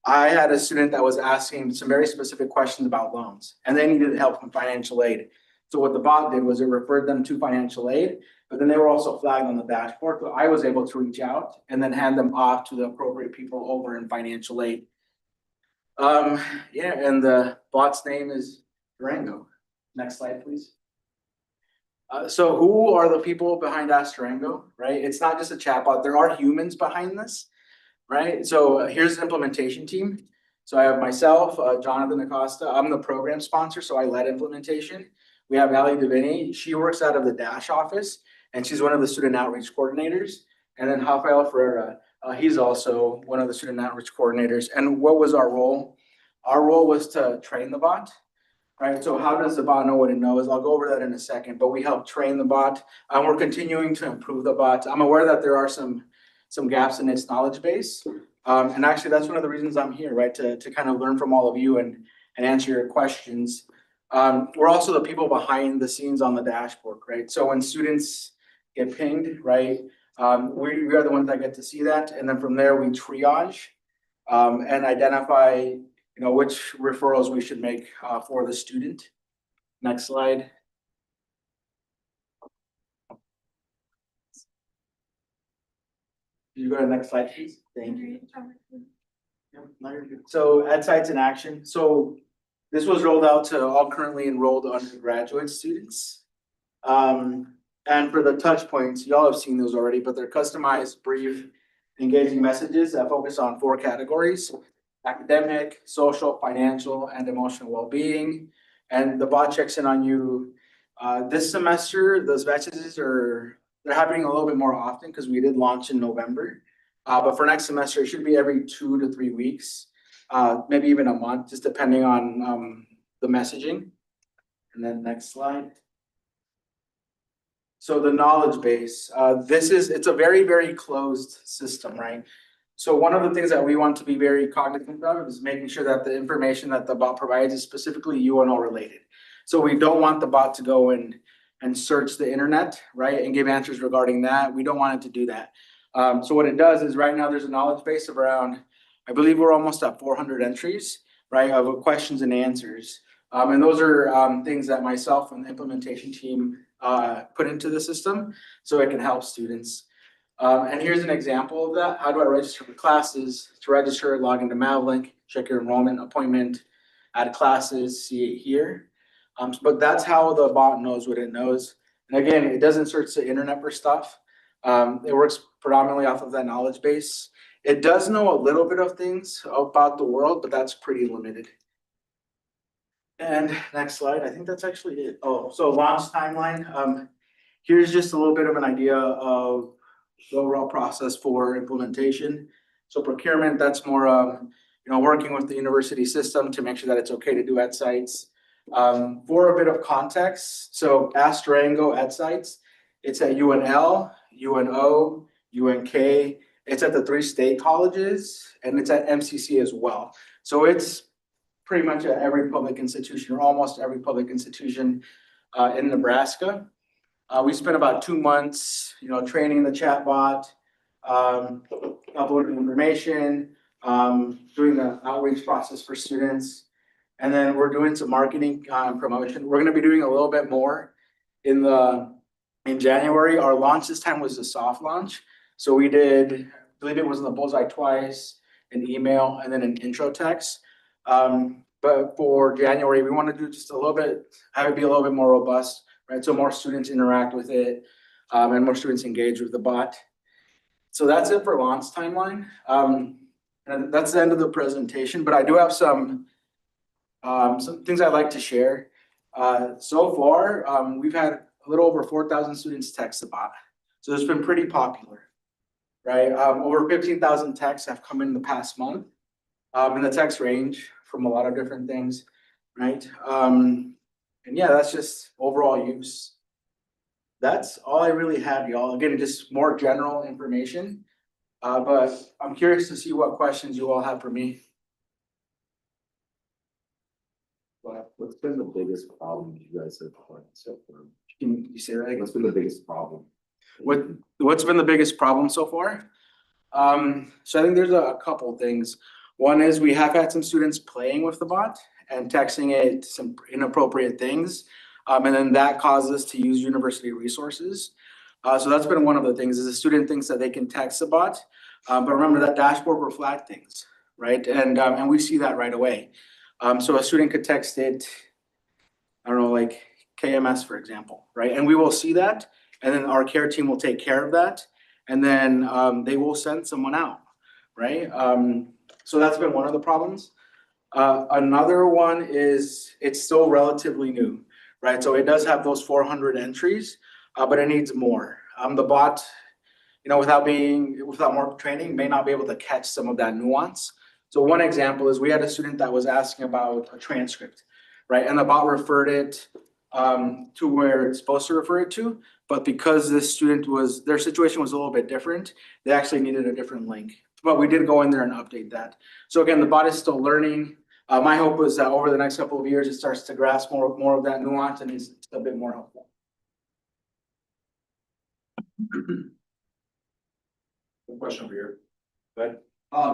I had a student that was asking some very specific questions about loans, and they needed help from financial aid. So what the bot did was it referred them to financial aid, but then they were also flagged on the dashboard. So I was able to reach out and then hand them off to the appropriate people over in financial aid. And the bot's name is Durango. Next slide, please. So who are the people behind Astrango, right? It's not just a chatbot. There are humans behind this, right? So here's the implementation team. So I have myself, Jonathan Acosta. I'm the program sponsor, so I led implementation. We have Ali Davini. She works out of the Dash office, and she's one of the student outreach coordinators. And then Rafael Ferreira, he's also one of the student outreach coordinators. And what was our role? Our role was to train the bot. Right, so how does the bot know what it knows? I'll go over that in a second, but we help train the bot. We're continuing to improve the bot. I'm aware that there are some gaps in its knowledge base. And actually that's one of the reasons I'm here, right? To kind of learn from all of you and answer your questions. We're also the people behind the scenes on the dashboard, right? So when students get pinged, right? We are the ones that get to see that. And then from there we triage and identify which referrals we should make for the student. Next slide. Can you go to the next slide, please? Thank you. So EdSites in action. So this was rolled out to all currently enrolled undergraduate students. And for the touch points, y'all have seen those already, but they're customized, brief, engaging messages that focus on 4 categories: academic, social, financial, and emotional well-being. And the bot checks in on you. This semester, those messages they're happening a little bit more often because we did launch in November. But for next semester, it should be every 2 to 3 weeks, maybe even a month, just depending on the messaging. And then next slide. So the knowledge base, it's a very, very closed system, right? So one of the things that we want to be very cognizant of is making sure that the information that the bot provides is specifically UNO related. So we don't want the bot to go and search the internet, right, and give answers regarding that. We don't want it to do that. So what it does is right now there's a knowledge base of around, I believe we're almost at 400 entries, right, of questions and answers. And those are things that myself and the implementation team put into the system so it can help students. And here's an example of that. How do I register for classes? To register, log into Mavlink, check your enrollment appointment, add classes, see it here. But that's how the bot knows what it knows. And again, it doesn't search the internet for stuff. It works predominantly off of that knowledge base. It does know a little bit of things about the world, but that's pretty limited. And next slide, I think that's actually it. Oh, so launch timeline. Here's just a little bit of an idea of the overall process for implementation. So procurement, that's more working with the university system to make sure that it's okay to do at sites. For a bit of context, so Ask Durango at sites, it's at UNL, UNO, UNK, it's at the 3 state colleges, and it's at MCC as well. So it's pretty much at every public institution, or almost every public institution in Nebraska. We spent about 2 months, training the chatbot, uploading information, doing the outreach process for students. And then we're doing some marketing promotion. We're gonna be doing a little bit more in January. Our launch this time was a soft launch. So we did, I believe it was in the Bullseye twice, an email, and then an intro text. But for January, we want to do just a little bit, have it be a little bit more robust, right? So more students interact with it, and more students engage with the bot. So that's it for launch timeline. And that's the end of the presentation, but I do have some things I'd like to share. So far, we've had a little over 4,000 students text the bot. So it's been pretty popular, right? Over 15,000 texts have come in the past month. And the text range from a lot of different things, right? And yeah, that's just overall use. That's all I really have, y'all. Again, just more general information. But I'm curious to see what questions you all have for me. What's been the biggest problem you guys have had so far? Can you say that again? What's been the biggest problem? What's been the biggest problem so far? So I think there's a couple things. One is we have had some students playing with the bot and texting it some inappropriate things. And then that causes us to use university resources. So that's been one of the things is a student thinks that they can text the bot. But remember that dashboard will flag things, right? And we see that right away. So a student could text it, I don't know, like KMS, for example, right? And we will see that. And then our care team will take care of that. And then they will send someone out, right? So that's been one of the problems. Another one is it's still relatively new, right? So it does have those 400 entries, but it needs more. The bot, without more training, may not be able to catch some of that nuance. So one example is we had a student that was asking about a transcript, right? And the bot referred it to where it's supposed to refer it to, but because this student their situation was a little bit different, they actually needed a different link. But we did go in there and update that. So again, the bot is still learning. My hope was that over the next couple of years, it starts to grasp more of that nuance and is a bit more helpful. Question over here. But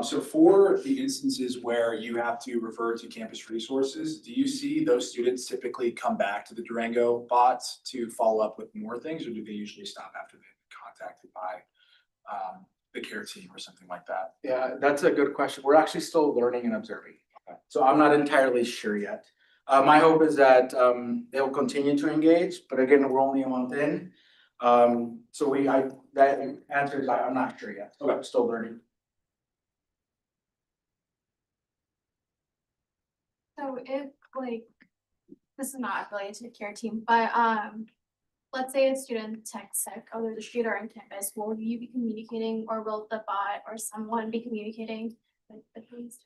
so for the instances where you have to refer to campus resources, do you see those students typically come back to the Durango bots to follow up with more things, or do they usually stop after they've been contacted by the care team or something like that? Yeah, that's a good question. We're actually still learning and observing. Okay. So I'm not entirely sure yet. My hope is that they'll continue to engage, but again, we're only a month in. So that answers, I'm not sure yet. I'm still learning. So if like, this is not affiliated to the care team, but let's say a student texts like, oh, there's a shooter on campus, will you be communicating or will the bot or someone be communicating with the police?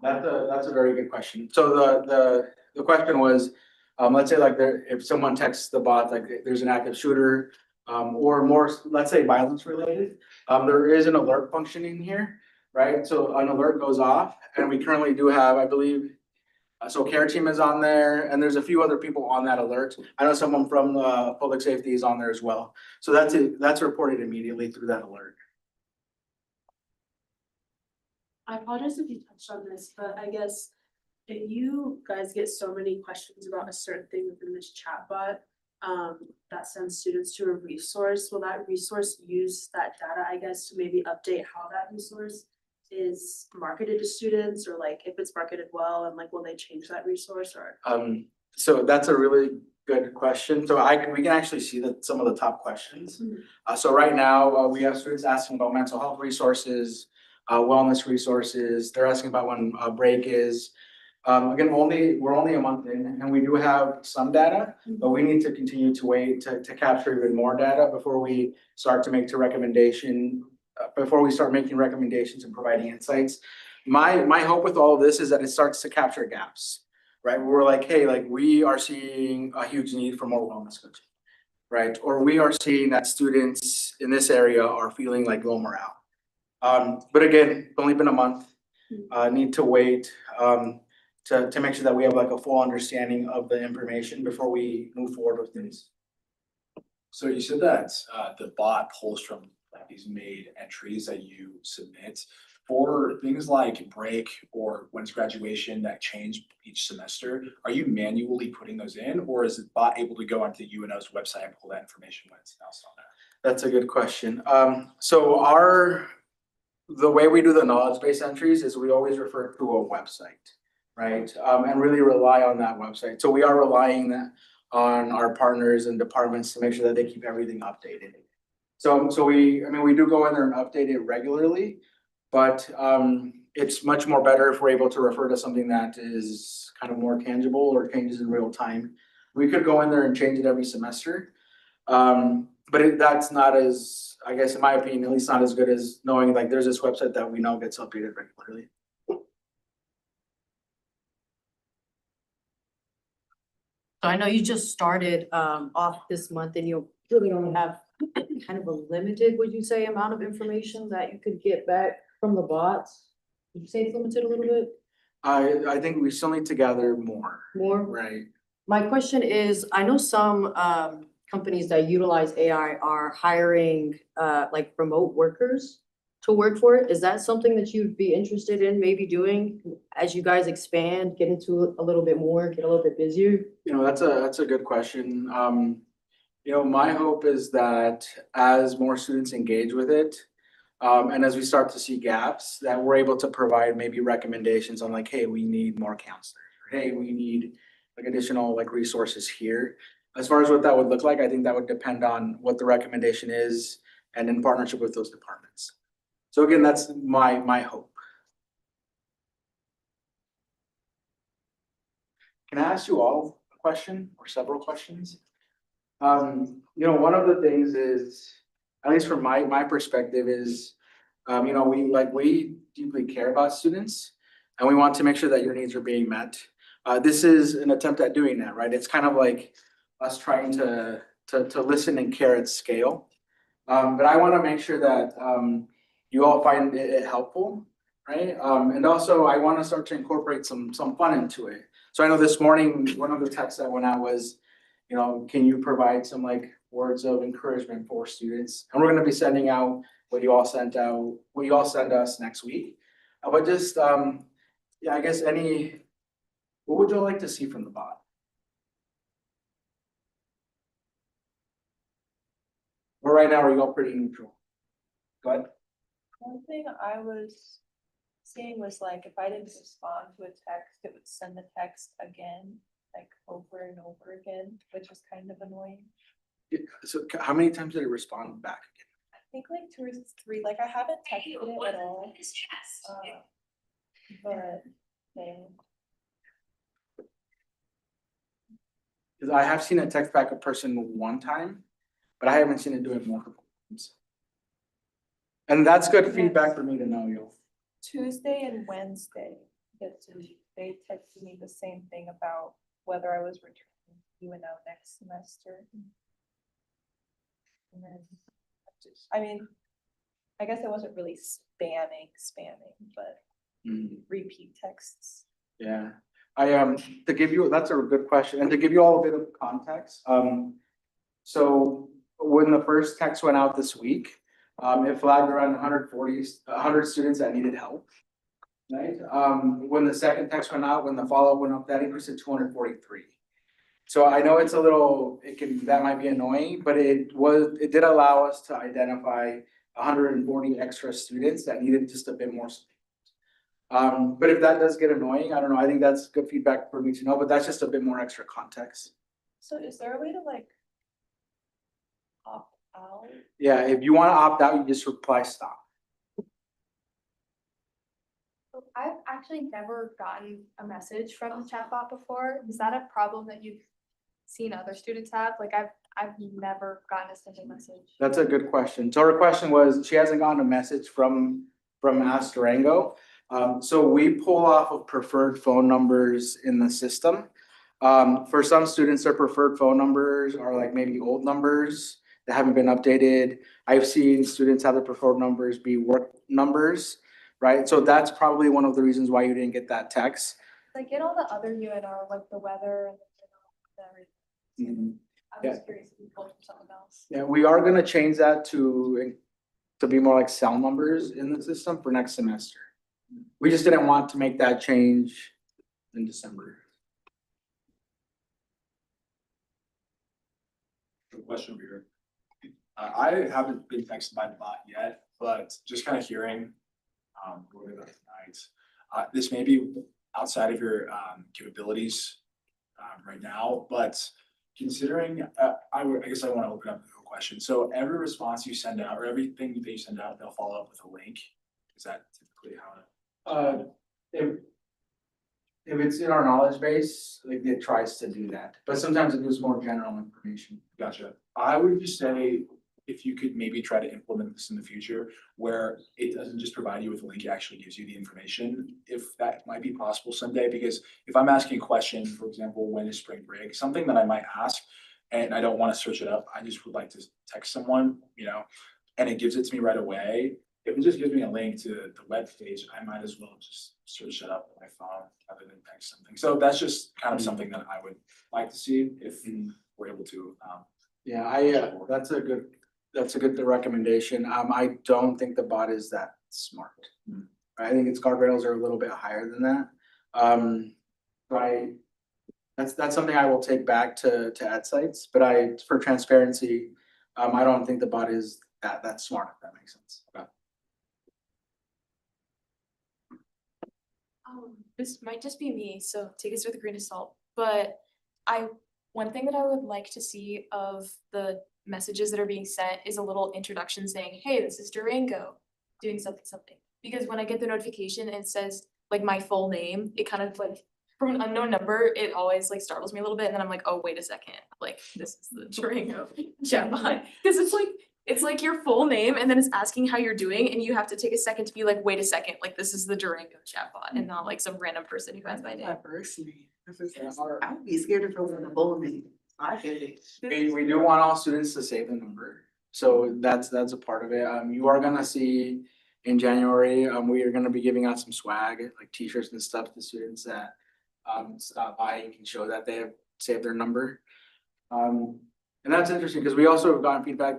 That's a very good question. So the question was, let's say like if someone texts the bot, like there's an active shooter, or more, let's say violence related, there is an alert function in here, right? So an alert goes off and we currently do have, I believe, so care team is on there and there's a few other people on that alert. I know someone from public safety is on there as well. So that's reported immediately through that alert. I apologize if you touched on this, but I guess if you guys get so many questions about a certain thing within this chatbot, that sends students to a resource, will that resource use that data, I guess, to maybe update how that resource is marketed to students, or like if it's marketed well, and like will they change that resource or? So that's a really good question. So we can actually see that some of the top questions. So right now, we have students asking about mental health resources, wellness resources. They're asking about when a break is. Again, we're only a month in and we do have some data, but we need to continue to wait to capture even more data before we start to before we start making recommendations and providing insights. My hope with all of this is that it starts to capture gaps, right? We're like, hey, like we are seeing a huge need for more wellness coaching, right? Or we are seeing that students in this area are feeling like low morale. But again, it's only been a month. Need to wait to make sure that we have like a full understanding of the information before we move forward with things. So you said that the bot pulls from like these made entries that you submit for things like break or when's graduation that change each semester. Are you manually putting those in, or is the bot able to go onto UNO's website and pull that information when it's announced on there? That's a good question. So the way we do the knowledge-based entries is we always refer to a website, right? And really rely on that website. So we are relying on our partners and departments to make sure that they keep everything updated. So we do go in there and update it regularly, but it's much more better if we're able to refer to something that is kind of more tangible or changes in real time. We could go in there and change it every semester. But that's not as, I guess, in my opinion, at least not as good as knowing like there's this website that we know gets updated regularly. So I know you just started off this month and you really only have kind of a limited, would you say, amount of information that you could get back from the bots? Would you say it's limited a little bit? I think we still need to gather more. More? Right. My question is, I know some companies that utilize AI are hiring like remote workers to work for it. Is that something that you'd be interested in maybe doing as you guys expand, get into a little bit more, get a little bit busier? That's a good question. My hope is that as more students engage with it, and as we start to see gaps, that we're able to provide maybe recommendations on like, hey, we need more counselors, or hey, we need like additional like resources here. As far as what that would look like, I think that would depend on what the recommendation is and in partnership with those departments. So again, that's my hope. Can I ask you all a question or several questions? One of the things is, at least from my perspective is, we deeply care about students and we want to make sure that your needs are being met. This is an attempt at doing that, right? It's kind of like us trying to listen and care at scale. But I want to make sure that you all find it helpful, right? And also I want to start to incorporate some fun into it. So I know this morning, one of the texts that went out was, can you provide some like words of encouragement for students? And we're going to be sending out what you all send us next week. But just, I guess what would you like to see from the bot? Well, right now, are you all pretty neutral? Go ahead. One thing I was seeing was like, if I didn't respond to a text, it would send the text again, like over and over again, which is kind of annoying. So how many times did it respond back? I think like 2 or 3, like I haven't tested it at all. But then Cause I have seen it text back a person one time, but I haven't seen it do it multiple times. And that's good feedback for me to know, yo. Tuesday and Wednesday, they texted me the same thing about whether I was returning UNO next semester. And then, I mean, I guess it wasn't really spamming, but repeat texts. Yeah, to give you, that's a good question, and to give you all a bit of context, so when the first text went out this week, it flagged around 100 students that needed help. Right, when the second text went out, when the follow-up went up, that increased to 243. So I know it's a little, that might be annoying, but it did allow us to identify 140 extra students that needed just a bit more support. But if that does get annoying, I don't know, I think that's good feedback for me to know, but that's just a bit more extra context. So is there a way to like opt out? Yeah, if you want to opt out, you just reply stop. I've actually never gotten a message from the chatbot before. Is that a problem that you've seen other students have? Like I've never gotten a single message. That's a good question. So her question was, she hasn't gotten a message from Ask Durango. So we pull off of preferred phone numbers in the system. For some students, their preferred phone numbers are like maybe old numbers that haven't been updated. I've seen students have their preferred numbers be work numbers, right? So that's probably one of the reasons why you didn't get that text. I get all the other UNR, like the weather and everything. I'm just curious if you pulled from something else. Yeah, we are gonna change that to be more like cell numbers in the system for next semester. We just didn't want to make that change in December. Good question over here. I haven't been texted by the bot yet, but just kind of hearing what about tonight. This may be outside of your capabilities right now, but considering, I guess I want to open up the question. So every response you send out or everything that you send out, they'll follow up with a link. Is that typically how If it's in our knowledge base, like it tries to do that, but sometimes it gives more general information. Gotcha. I would just say, if you could maybe try to implement this in the future, where it doesn't just provide you with a link, it actually gives you the information, if that might be possible someday, because if I'm asking a question, for example, when is spring break, something that I might ask, and I don't want to search it up, I just would like to text someone, and it gives it to me right away. If it just gives me a link to the web page, I might as well just search it up on my phone rather than text something. So that's just kind of something that I would like to see if we're able to. Yeah, that's a good recommendation. I don't think the bot is that smart. I think its guardrails are a little bit higher than that. Right. That's something I will take back to EdSites, but for transparency, I don't think the bot is that smart, if that makes sense. Okay. This might just be me, so take this with a grain of salt, but one thing that I would like to see of the messages that are being sent is a little introduction saying, hey, this is Durango doing something. Because when I get the notification and it says like my full name, it kind of like from an unknown number, it always like startles me a little bit. And then I'm like, oh, wait a second. Like this is the Durango chatbot. Because it's like your full name and then it's asking how you're doing. And you have to take a second to be like, wait a second, like this is the Durango chatbot and not like some random person who has my name. I would be scared of throwing the whole name. We do want all students to save the number. So that's a part of it. You are gonna see in January, we are gonna be giving out some swag, like t-shirts and stuff to students that stop by and can show that they have saved their number. And that's interesting because we also have gotten feedback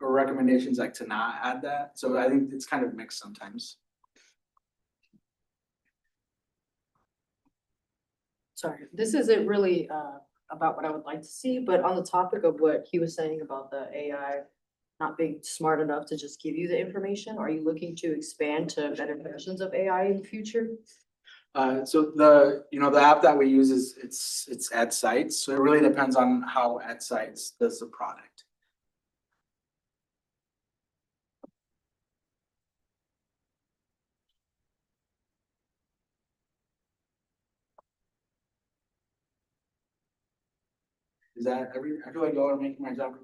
or recommendations like to not add that. So I think it's kind of mixed sometimes. Sorry, this isn't really about what I would like to see, but on the topic of what he was saying about the AI not being smart enough to just give you the information, are you looking to expand to better versions of AI in the future? So the app that we use is it's EdSites. So it really depends on how EdSites does the product. Is that I feel like y'all are making my job.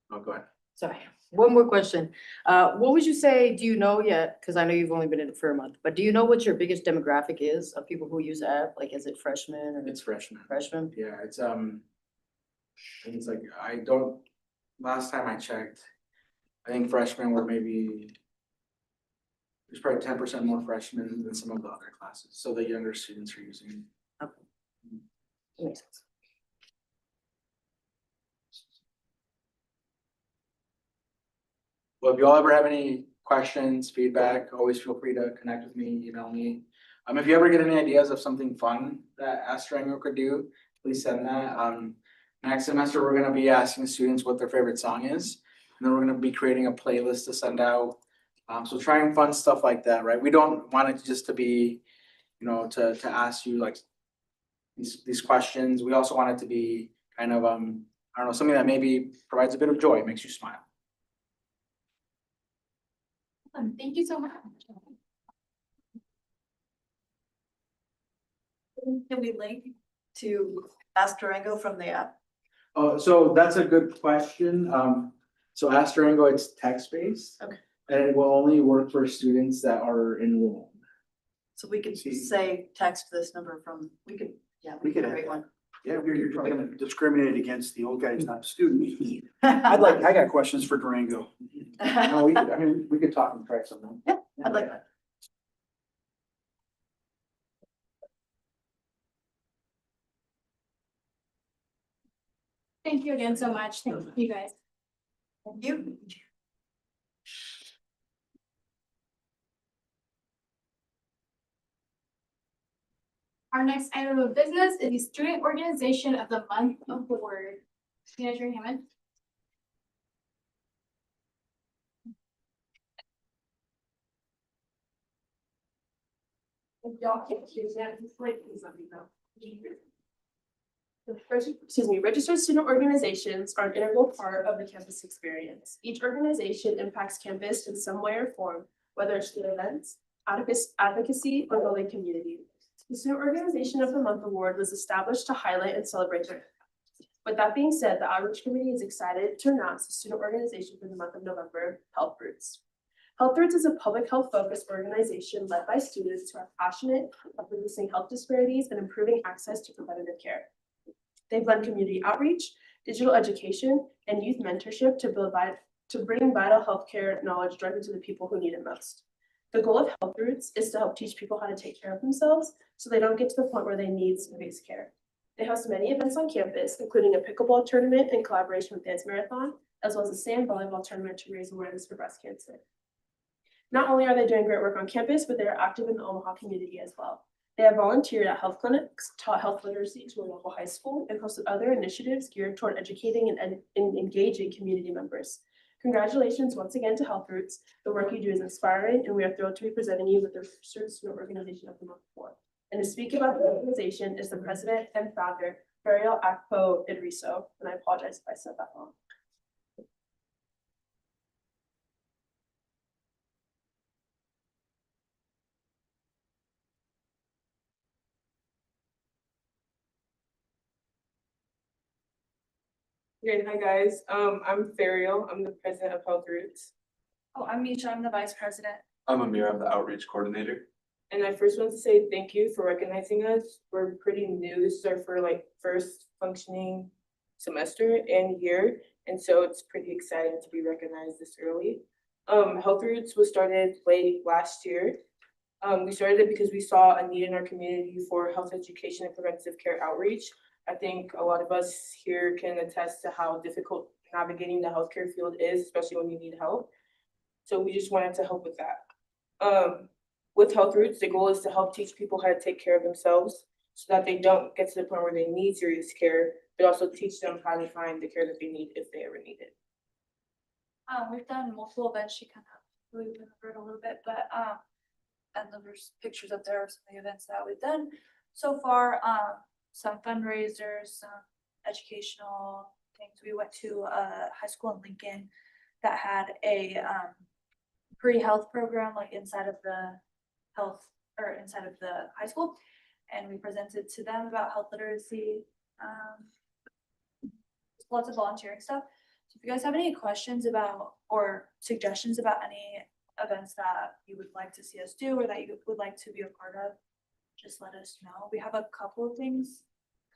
Oh, go ahead. Sorry, one more question. What would you say, do you know yet, because I know you've only been in it for a month, but do you know what your biggest demographic is of people who use the app? Like, is it freshmen or It's freshmen. freshmen? Yeah, it's I think it's like, last time I checked, I think freshmen were maybe. There's probably 10% more freshmen than some of the other classes, so the younger students are using it. Okay. That makes sense. Well, if y'all ever have any questions, feedback, always feel free to connect with me, email me. If you ever get any ideas of something fun that Ask Durango could do, please send that. Next semester, we're gonna be asking students what their favorite song is. And then we're gonna be creating a playlist to send out. So trying fun stuff like that, right? We don't want it just to be, to ask you like these questions. We also want it to be kind of, I don't know, something that maybe provides a bit of joy, makes you smile. Thank you so much. Can we link to Ask Durango from the app? Oh, so that's a good question. So Ask Durango, it's text-based. Okay. And it will only work for students that are enrolled. So we could say text this number from, We could create add one. Yeah, you're gonna discriminate against the old guy who's not a student. I got questions for Durango. No, we could talk and try something. Yeah, I'd like that. Thank you again so much. Thank you guys. Thank you. Our next item of business is the Student Organization of the Month Award. Manager Hammond. If y'all can't choose that, just like, please let me know. Registered student organizations are an integral part of the campus experience. Each organization impacts campus in some way or form, whether it's through events, advocacy, or building community. The Student Organization of the Month Award was established to highlight and celebrate their impact. With that being said, the Outreach Committee is excited to announce the student organization for the month of November, Health Roots. Health Roots is a public health focused organization led by students who are passionate about reducing health disparities and improving access to preventative care. They blend community outreach, digital education, and youth mentorship to bring vital healthcare knowledge directly to the people who need it most. The goal of Health Roots is to help teach people how to take care of themselves so they don't get to the point where they need space care. They host many events on campus, including a pickleball tournament in collaboration with Dance Marathon, as well as a sand volleyball tournament to raise awareness for breast cancer. Not only are they doing great work on campus, but they are active in the Omaha community as well. They have volunteered at health clinics, taught health literacy to a local high school, and hosted other initiatives geared toward educating and engaging community members. Congratulations once again to Health Roots. The work you do is inspiring, and we are thrilled to be presenting you with the Registered Student Organization of the Month Award. And to speak about the organization is the president and founder, Ferial Akpo Idriso, and I apologize if I said that wrong. Great, hi guys. I'm Ferial. I'm the president of Health Roots. Oh, I'm Misha, I'm the vice president. I'm Amir, I'm the outreach coordinator. And I first want to say thank you for recognizing us. We're pretty new. This is our first functioning semester and year. And so it's pretty exciting to be recognized this early. Health Roots was started late last year. We started it because we saw a need in our community for health education and preventive care outreach. I think a lot of us here can attest to how difficult navigating the healthcare field is, especially when you need help. So we just wanted to help with that. With Health Roots, the goal is to help teach people how to take care of themselves so that they don't get to the point where they need serious care, but also teach them how to find the care that they need if they ever need it. We've done multiple events. She kind of really went over it a little bit, but and there's pictures up there of some of the events that we've done so far. Some fundraisers, some educational things. We went to a high school in Lincoln that had a pre-health program, like inside of the health or inside of the high school. And we presented to them about health literacy, lots of volunteering stuff. So if you guys have any questions about or suggestions about any events that you would like to see us do or that you would like to be a part of, just let us know. We have a couple of things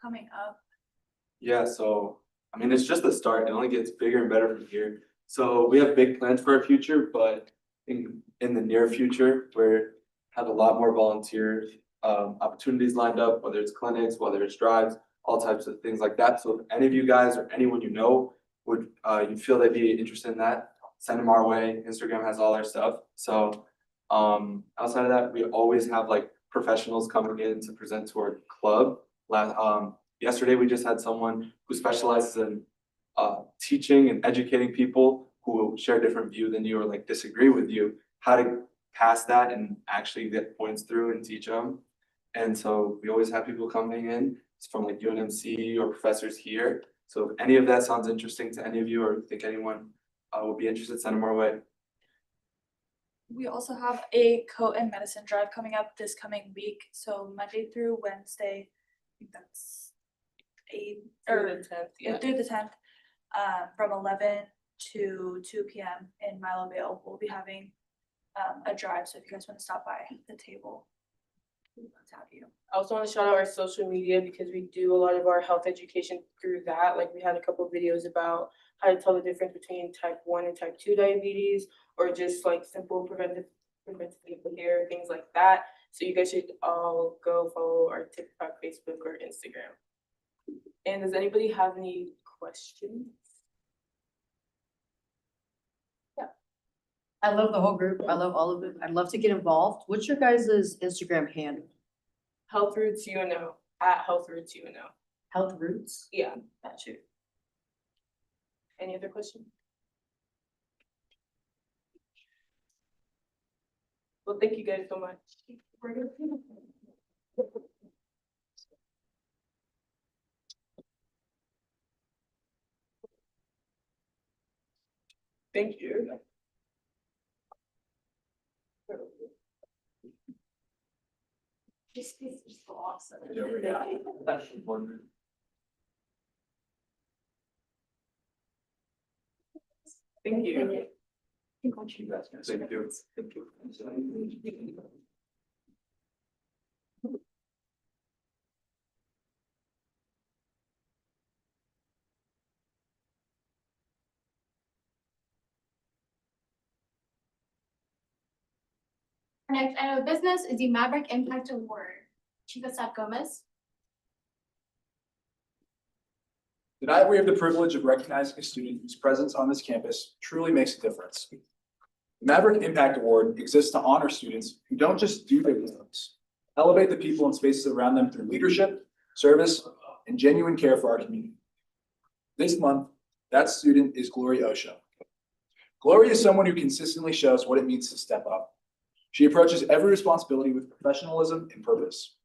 coming up. Yeah, so I mean, it's just the start. It only gets bigger and better from here. So we have big plans for our future, but in the near future, we have a lot more volunteer opportunities lined up, whether it's clinics, whether it's drives, all types of things like that. So if any of you guys or anyone you know would you feel they'd be interested in that, send them our way. Instagram has all our stuff. So outside of that, we always have like professionals coming in to present to our club. Yesterday, we just had someone who specializes in teaching and educating people who share a different view than you or like disagree with you, how to pass that and actually get points through and teach them. And so we always have people coming in from like UNMC or professors here. So if any of that sounds interesting to any of you or think anyone would be interested, send them our way. We also have a coat and medicine drive coming up this coming week. So Monday through Wednesday, I think that's Through the 10th, yeah. through the 10th, from 11 to 2 p.m. in Milo Vale. We'll be having a drive. So if you guys want to stop by the table, we'd love to have you. I also want to shout out our social media because we do a lot of our health education through that. Like we had a couple of videos about how to tell the difference between type 1 and type 2 diabetes, or just like simple preventive care, things like that. So you guys should all go follow our TikTok, Facebook, or Instagram. And does anybody have any questions? I love the whole group. I love all of it. I'd love to get involved. What's your guys' Instagram handle? Health Roots UNO, at Health Roots UNO. Health Roots? Yeah, that's you. Any other questions? Well, thank you guys so much. Thank you. This is so awesome. Thank you. Thank you. Thank you. Our next item of business is the Maverick Impact Award. Chica Sap Gomez. Tonight, we have the privilege of recognizing a student whose presence on this campus truly makes a difference. The Maverick Impact Award exists to honor students who don't just do their jobs, elevate the people and spaces around them through leadership, service, and genuine care for our community. This month, that student is Glory Osho. Glory is someone who consistently shows what it means to step up. She approaches every responsibility with professionalism and purpose.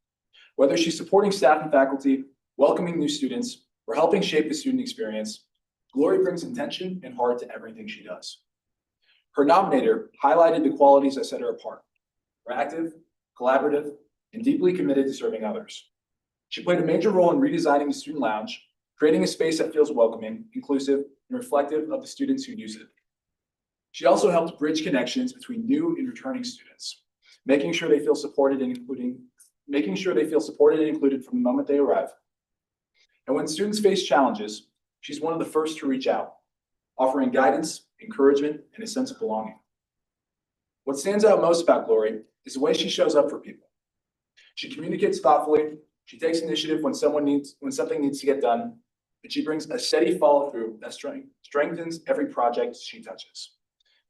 Whether she's supporting staff and faculty, welcoming new students, or helping shape the student experience, Glory brings intention and heart to everything she does. Her nominator highlighted the qualities that set her apart: proactive, collaborative, and deeply committed to serving others. She played a major role in redesigning the student lounge, creating a space that feels welcoming, inclusive, and reflective of the students who use it. She also helped bridge connections between new and returning students, making sure they feel supported and included from the moment they arrive. And when students face challenges, she's one of the first to reach out, offering guidance, encouragement, and a sense of belonging. What stands out most about Glory is the way she shows up for people. She communicates thoughtfully, she takes initiative when something needs to get done, and she brings a steady follow-through that strengthens every project she touches.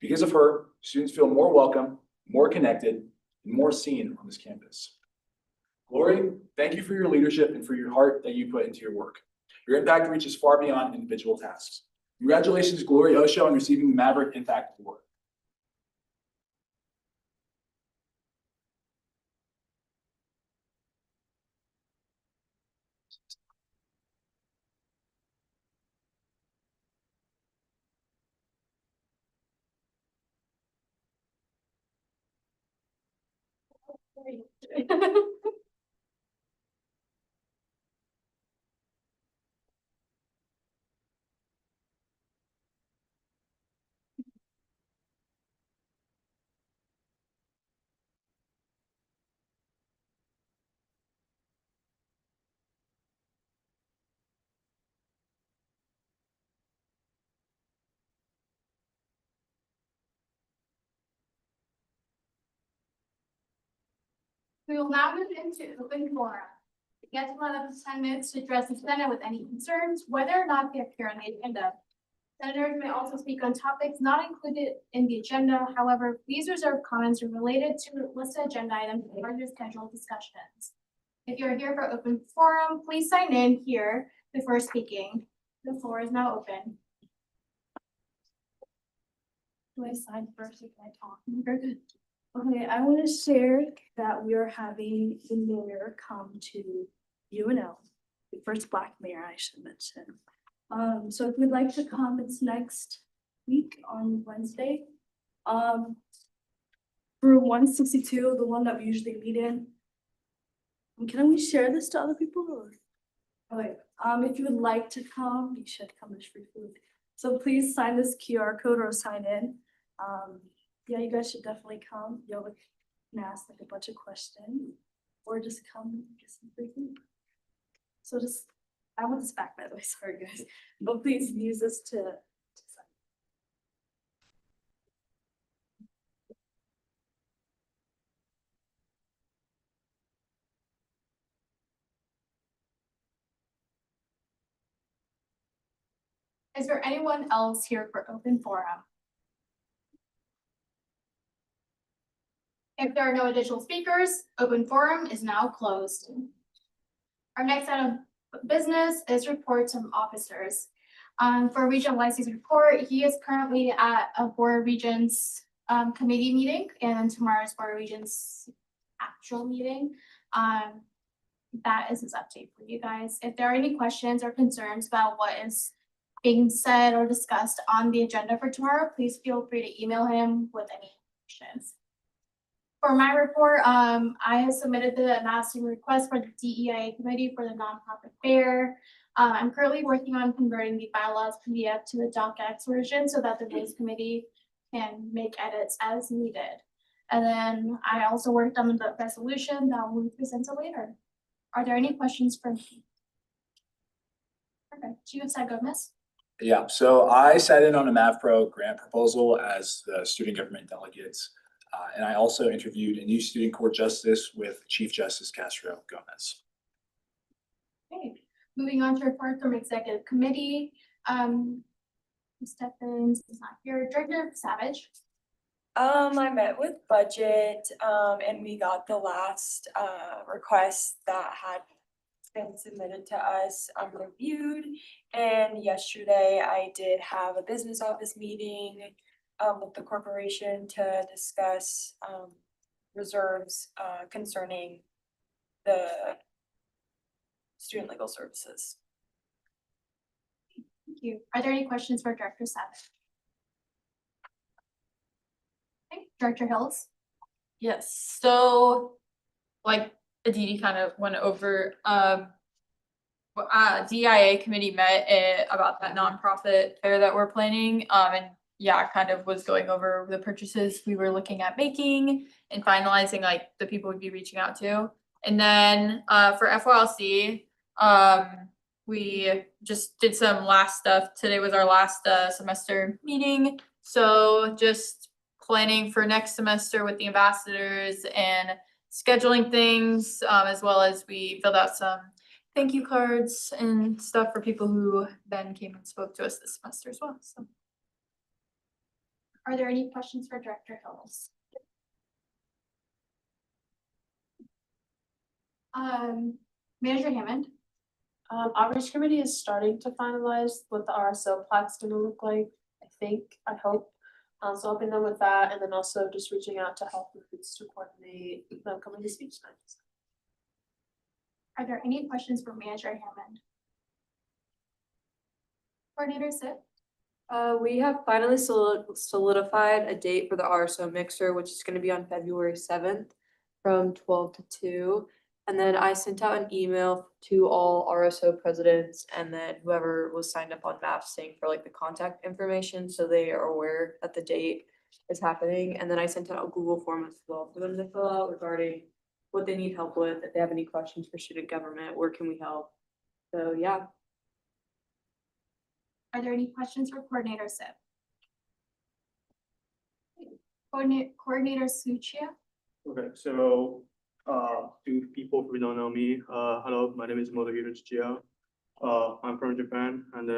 Because of her, students feel more welcome, more connected, and more seen on this campus. Glory, thank you for your leadership and for your heart that you put into your work. Your impact reaches far beyond individual tasks. Congratulations, Glory Osho, on receiving the Maverick Impact Award. We will now move into open forum. You guys will have up to 10 minutes to address the Senate with any concerns, whether or not they appear on the agenda. Senators may also speak on topics not included in the agenda. However, please reserve comments related to listed agenda items or your scheduled discussions. If you're here for open forum, please sign in here before speaking. The floor is now open. Do I sign first or can I talk? Very good. Okay, I want to share that we are having the mayor come to UNL, the first Black mayor, I should mention. So if you'd like to come, it's next week on Wednesday. Room 162, the one that we usually meet in. Can we share this to other people? Or? Okay, if you would like to come, you should come. There's free food. So please sign this QR code or sign in. Yeah, you guys should definitely come. You'll can ask like a bunch of questions or just come and get some free food. So just, I want this back by the way, sorry guys, but please use this to sign. Is there anyone else here for open forum? If there are no additional speakers, open forum is now closed. Our next item of business is reports from officers. For Regional License report, he is currently at a Board of Regents committee meeting and tomorrow's Board of Regents actual meeting. That is his update for you guys. If there are any questions or concerns about what is being said or discussed on the agenda for tomorrow, please feel free to email him with any questions. For my report, I have submitted the announcing request for the DEIA committee for the nonprofit fair. I'm currently working on converting the bylaws PDF to the DocX version so that the rules committee can make edits as needed. And then I also worked on the resolution that will be presented later. Are there any questions for me? Perfect. Chief Gomez. Yeah, so I sat in on a MavPro grant proposal as the student government delegates. And I also interviewed a new student court justice with Chief Justice Castro Gomez. Okay, moving on to report from executive committee. Stephens is not here. Director Savage. I met with budget, and we got the last, request that had been submitted to us, reviewed. And yesterday I did have a business office meeting, with the corporation to discuss, reserves, concerning the student legal services. Thank you. Are there any questions for Director Savage? Okay, Director Hills. Yes, so like Aditi kind of went over, DIA committee met about that nonprofit fair that we're planning, and yeah, kind of was going over the purchases we were looking at making and finalizing like the people we'd be reaching out to. And then for FYLC, we just did some last stuff. Today was our last semester meeting. So just planning for next semester with the ambassadors and scheduling things, as well as we filled out some thank you cards and stuff for people who then came and spoke to us this semester as well. So. Are there any questions for Director Hills? Manager Hammond. Outreach committee is starting to finalize what the RSO plaque's gonna look like, I hope. So helping them with that and then also just reaching out to Health Foods to coordinate them coming to speech nights. Are there any questions for Manager Hammond? Coordinator Sip. We have finally solidified a date for the RSO mixer, which is going to be on February 7th. from 12 to 2. And then I sent out an email to all RSO presidents and then whoever was signed up on MAPSing for like the contact information, so they are aware that the date is happening. And then I sent out a Google form as well for them to fill out regarding what they need help with, if they have any questions for student government, where can we help? So yeah. Are there any questions for Coordinator Sip? Coordinator Suchia? Okay, so, to people who don't know me, hello, my name is Motohiro Tsuchiya. I'm from Japan and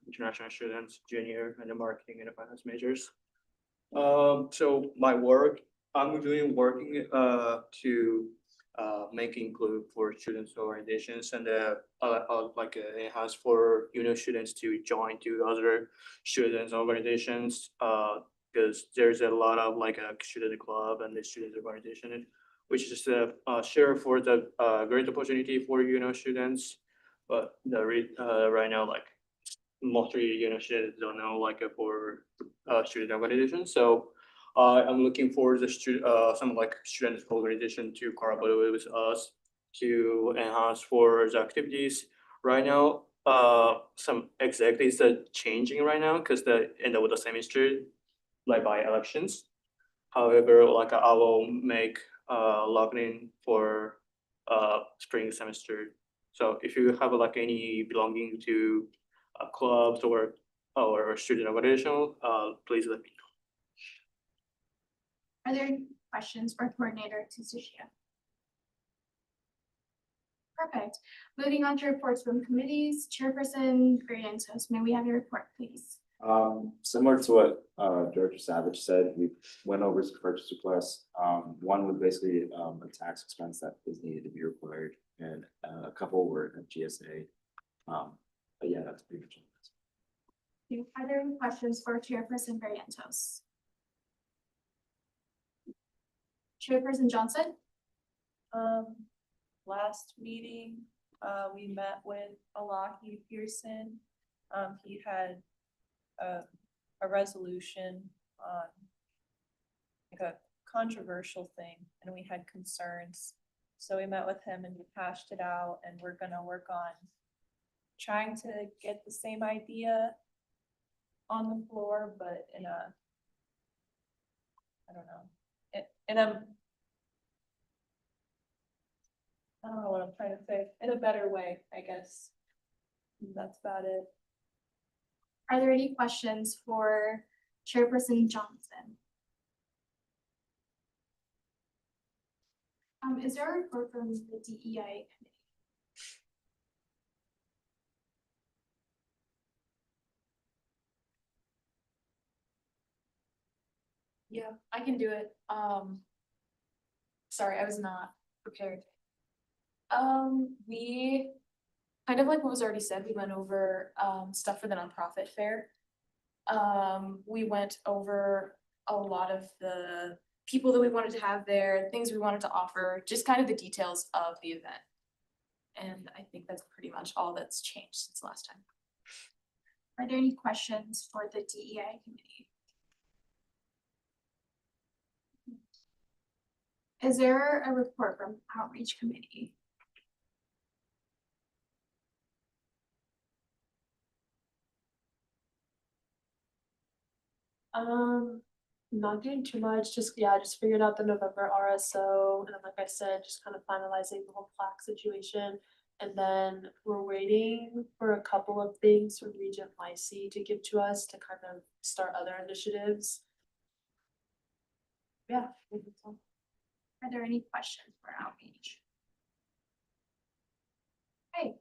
international students, junior and the marketing and the finance majors. So my work, I'm doing working, to, make include for students organizations and, like, enhance for, students to join to other students organizations, because there's a lot of like a student club and the student organization, which is share for the great opportunity for students. But right now, like mostly students don't know like for student organization. So I'm looking for the some like student organization to collaborate with us to enhance for the activities. Right now, some executives are changing right now because the end of the semester, like by elections. However, like I will make login for spring semester. So if you have like any belonging to clubs or student organization, please let me know. Are there any questions for Coordinator Tsuchia? Perfect. Moving on to reports from committees, Chairperson Granitos, may we have your report, please? Similar to what Director Savage said, we went over his purchase requests. One was basically a tax expense that is needed to be required, and a couple were at GSA. But yeah, that's pretty much it. Are there any questions for Chairperson Barrientos? Chairperson Johnson? Last meeting, we met with Alahi Pearson. He had a resolution on like a controversial thing, and we had concerns. So we met with him and we hashed it out, and we're gonna work on trying to get the same idea on the floor, but in a, I don't know, I don't know what I'm trying to say, in a better way, I guess. That's about it. Are there any questions for Chairperson Johnson? Is there a report from the DEI committee? Yeah, I can do it. Sorry, I was not prepared. We kind of like what was already said, we went over stuff for the nonprofit fair. We went over a lot of the people that we wanted to have there, things we wanted to offer, just kind of the details of the event. And I think that's pretty much all that's changed since last time. Are there any questions for the DEI committee? Is there a report from outreach committee? Not doing too much, just, yeah, just figured out the November RSO, and then like I said, just kind of finalizing the whole plaque situation. And then we're waiting for a couple of things from Regent Lacey to give to us to kind of start other initiatives. Yeah. I think so. Are there any questions for outreach? Okay,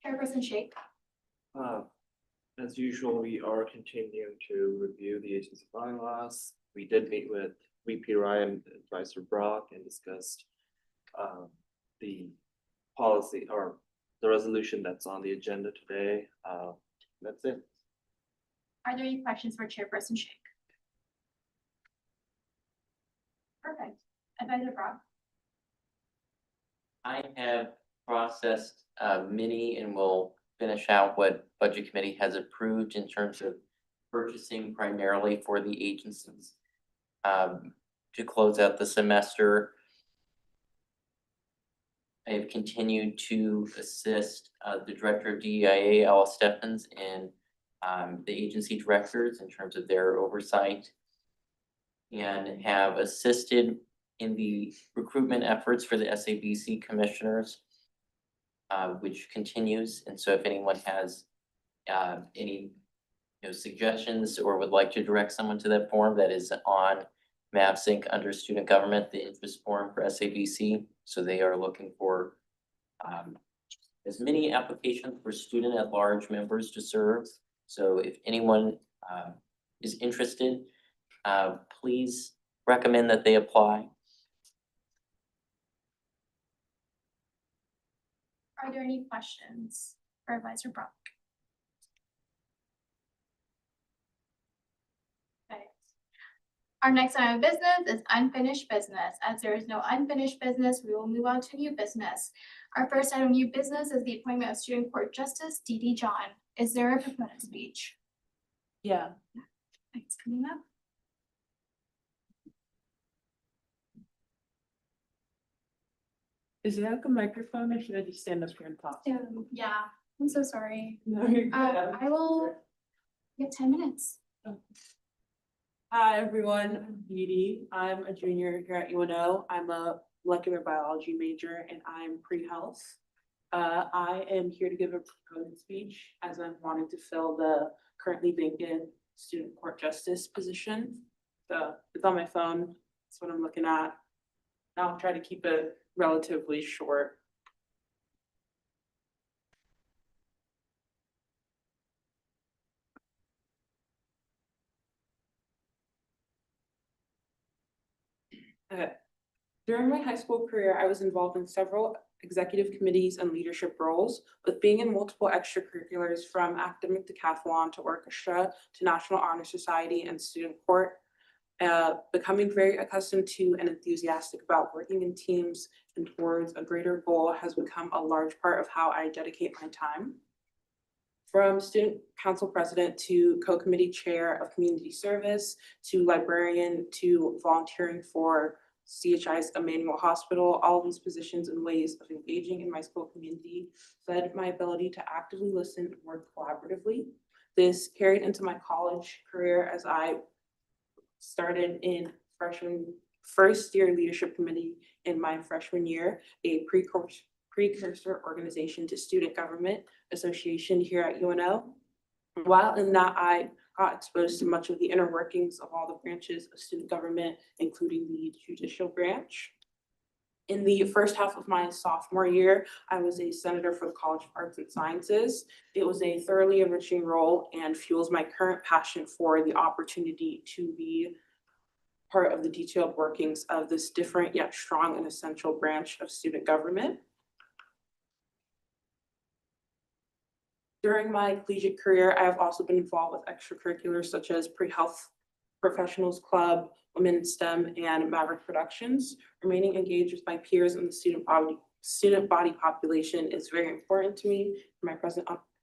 Chairperson Shake. As usual, we are continuing to review the agency bylaws. We did meet with VP Ryan, Advisor Brock, and discussed the policy or the resolution that's on the agenda today. That's it. Are there any questions for Chairperson Shake? Perfect. Advisor Brock. I have processed mini and will finish out what Budget Committee has approved in terms of purchasing primarily for the agencies. to close out the semester. I have continued to assist the Director of DEIA, Alice Steffens, and the agency directors in terms of their oversight, and have assisted in the recruitment efforts for the SABC commissioners, which continues. And so if anyone has any suggestions or would like to direct someone to that form, that is on MAVSync under student government, the interest form for SABC. So they are looking for as many applications for student at large members to serve. So if anyone is interested, please recommend that they apply. Are there any questions for Advisor Brock? Okay. Our next item of business is unfinished business. As there is no unfinished business, we will move on to new business. Our first item of new business is the appointment of Student Court Justice Dee Dee John. Is there a proponent speech? Yeah. Thanks, coming up. Is there like a microphone or should I just stand up here and talk? Yeah, I'm so sorry. No, you're good. I will, you have 10 minutes. Hi, everyone. I'm Dee Dee. I'm a junior here at UNO. I'm a molecular biology major and I'm pre-health. I am here to give a proponent speech as I'm wanting to fill the currently vacant student court justice position. So it's on my phone. That's what I'm looking at. I'll try to keep it relatively short. Okay. During my high school career, I was involved in several executive committees and leadership roles, with being in multiple extracurriculars from academic decathlon to orchestra to National Honor Society and student court. Becoming very accustomed to and enthusiastic about working in teams and towards a greater goal has become a large part of how I dedicate my time. From student council president to co-committee chair of community service to librarian to volunteering for CHI's Emmanuel Hospital, all of these positions and ways of engaging in my school community fed my ability to actively listen and work collaboratively. This carried into my college career as I started in first year leadership committee in my freshman year, a precursor organization to Student Government Association here at UNO. While in that, I got exposed to much of the inner workings of all the branches of student government, including the judicial branch. In the first half of my sophomore year, I was a senator for the College of Arts and Sciences. It was a thoroughly enriching role and fuels my current passion for the opportunity to be part of the detailed workings of this different yet strong and essential branch of student government. During my collegiate career, I have also been involved with extracurriculars such as Pre-Health Professionals Club, Women in STEM, and Maverick Productions. Remaining engaged with my peers in the student body population is very important to me. My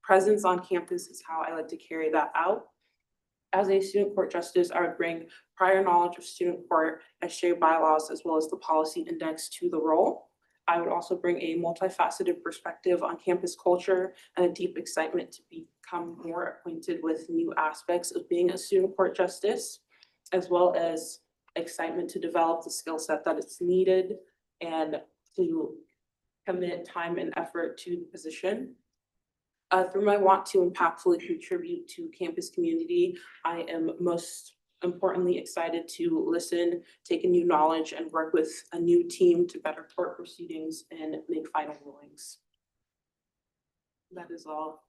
presence on campus is how I like to carry that out. As a student court justice, I would bring prior knowledge of student court, SJ bylaws, as well as the policy index to the role. I would also bring a multifaceted perspective on campus culture and a deep excitement to become more acquainted with new aspects of being a student court justice, as well as excitement to develop the skill set that is needed and to commit time and effort to the position. Through my want to impactfully contribute to campus community, I am most importantly excited to listen, take in new knowledge, and work with a new team to better court proceedings and make final rulings. That is all.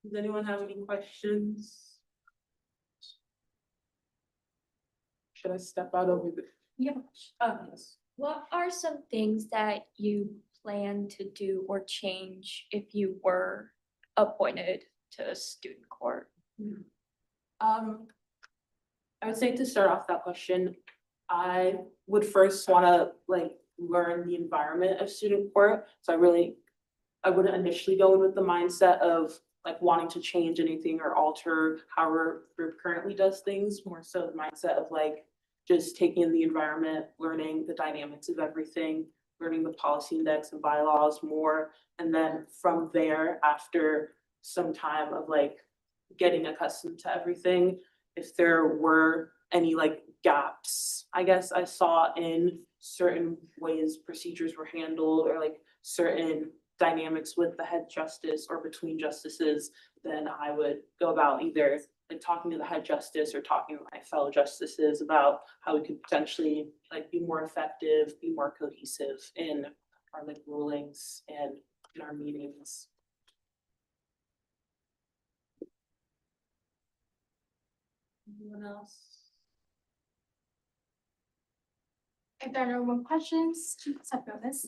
Does anyone have any questions? Should I step out over the? Yeah. Yes. What are some things that you plan to do or change if you were appointed to student court? I would say to start off that question, I would first want to learn the environment of student court. So I wouldn't initially go in with the mindset of like wanting to change anything or alter how we're currently does things, more so the mindset of like just taking in the environment, learning the dynamics of everything, learning the policy index and bylaws more. And then from there, after some time of like getting accustomed to everything, if there were any like gaps, I guess I saw in certain ways procedures were handled or like certain dynamics with the head justice or between justices, then I would go about either like talking to the head justice or talking to my fellow justices about how we could potentially like be more effective, be more cohesive in our like rulings and in our meetings. Anyone else? If there are no more questions, accept notice.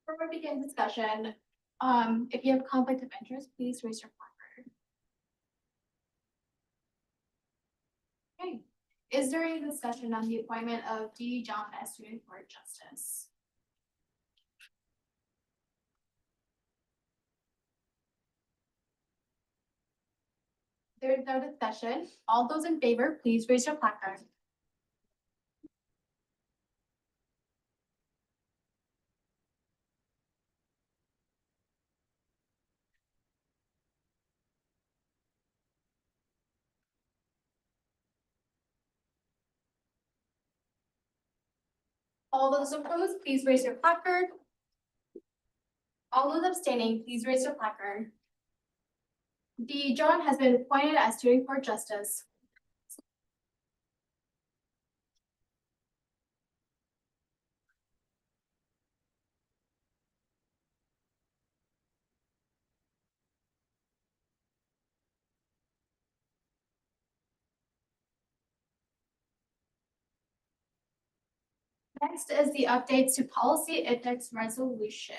Before we begin discussion, if you have conflict of interest, please raise your placard. Okay, is there any discussion on the appointment of D. John as student court justice? There is no discussion. All those in favor, please raise your placard. All those opposed, please raise your placard. All those abstaining, please raise your placard. D. John has been appointed as student court justice. Next is the updates to policy index resolution.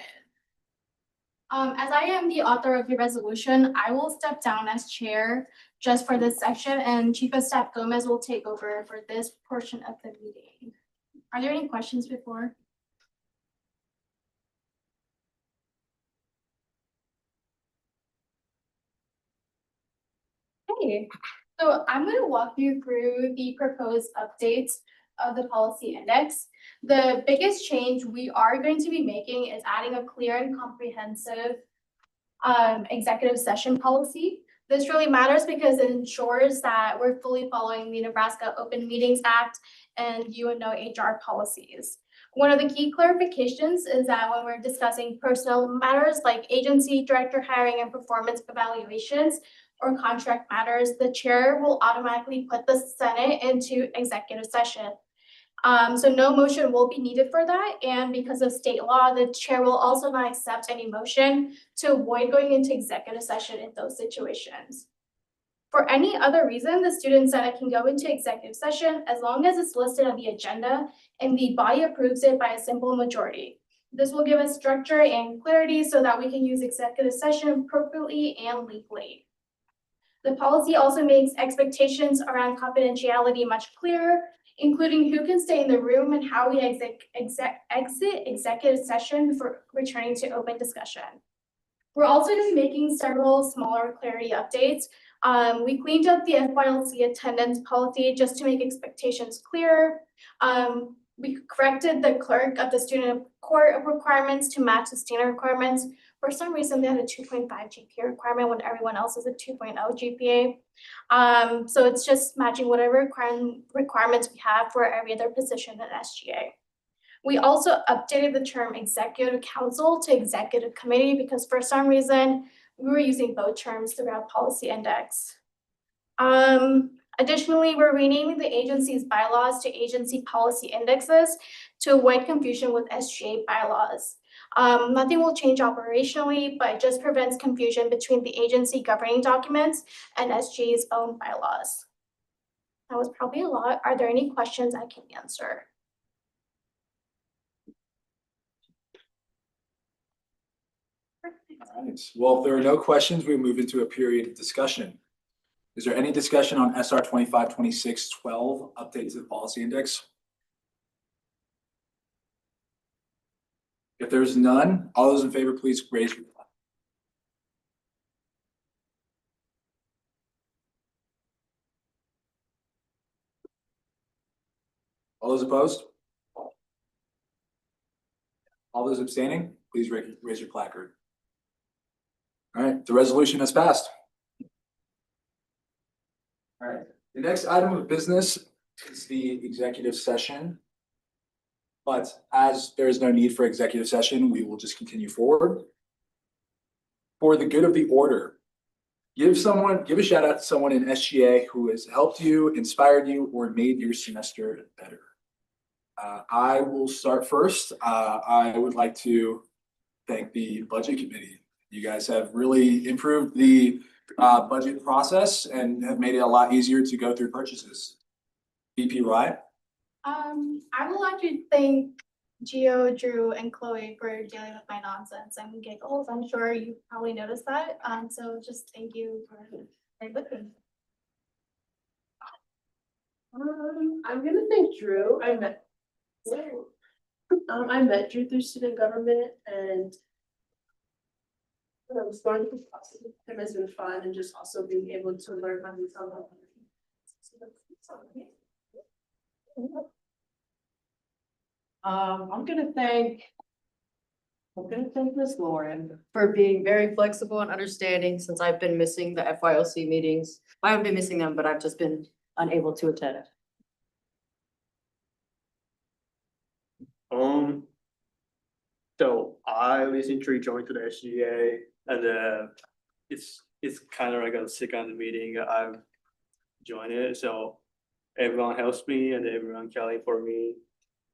As I am the author of the resolution, I will step down as chair just for this section, and Chief of Staff Gomez will take over for this portion of the meeting. Are there any questions before? Okay, so I'm going to walk you through the proposed updates of the policy index. The biggest change we are going to be making is adding a clear and comprehensive executive session policy. This really matters because it ensures that we're fully following the Nebraska Open Meetings Act and UNO HR policies. One of the key clarifications is that when we're discussing personnel matters like agency director hiring and performance evaluations or contract matters, the chair will automatically put the Senate into executive session. So no motion will be needed for that. And because of state law, the chair will also not accept any motion to avoid going into executive session in those situations. For any other reason, the student senate can go into executive session as long as it's listed on the agenda and the body approves it by a simple majority. This will give us structure and clarity so that we can use executive session appropriately and legally. The policy also makes expectations around confidentiality much clearer, including who can stay in the room and how we exit executive session before returning to open discussion. We're also going to be making several smaller clarity updates. We cleaned up the FYLC attendance policy just to make expectations clearer. We corrected the clerk of the student court requirements to match the standard requirements. For some reason, they had a 2.5 GPA requirement when everyone else is a 2.0 GPA. So it's just matching whatever requirements we have for every other position at SGA. We also updated the term executive council to executive committee because for some reason, we were using both terms throughout policy index. Additionally, we're renaming the agency's bylaws to agency policy indexes to avoid confusion with SGA bylaws. Nothing will change operationally, but it just prevents confusion between the agency governing documents and SGA's own bylaws. That was probably a lot. Are there any questions I can answer? Alright, well, if there are no questions, we move into a period of discussion. Is there any discussion on SR 252612 update to the policy index? If there's none, all those in favor, please raise your hand. All those opposed? All those abstaining, please raise your placard. All right, the resolution has passed. All right, the next item of business is the executive session. But as there is no need for executive session, we will just continue forward. For the good of the order, give a shout out to someone in SGA who has helped you, inspired you, or made your semester better. I will start first. I would like to thank the budget committee. You guys have really improved the budget process and have made it a lot easier to go through purchases. VP Rye. I would like to thank Gio, Drew, and Chloe for dealing with my nonsense and giggles. I'm sure you probably noticed that. So just thank you for listening. I'm gonna thank Drew. I met Drew through student government and I was going through classes with him has been fun and just also being able to learn how to tell I'm gonna thank Ms. Lauren for being very flexible and understanding since I've been missing the FYLC meetings. I haven't been missing them, but I've just been unable to attend. So I recently joined to the SGA and it's kind of like a second meeting I've joined it, so everyone helps me and everyone caring for me.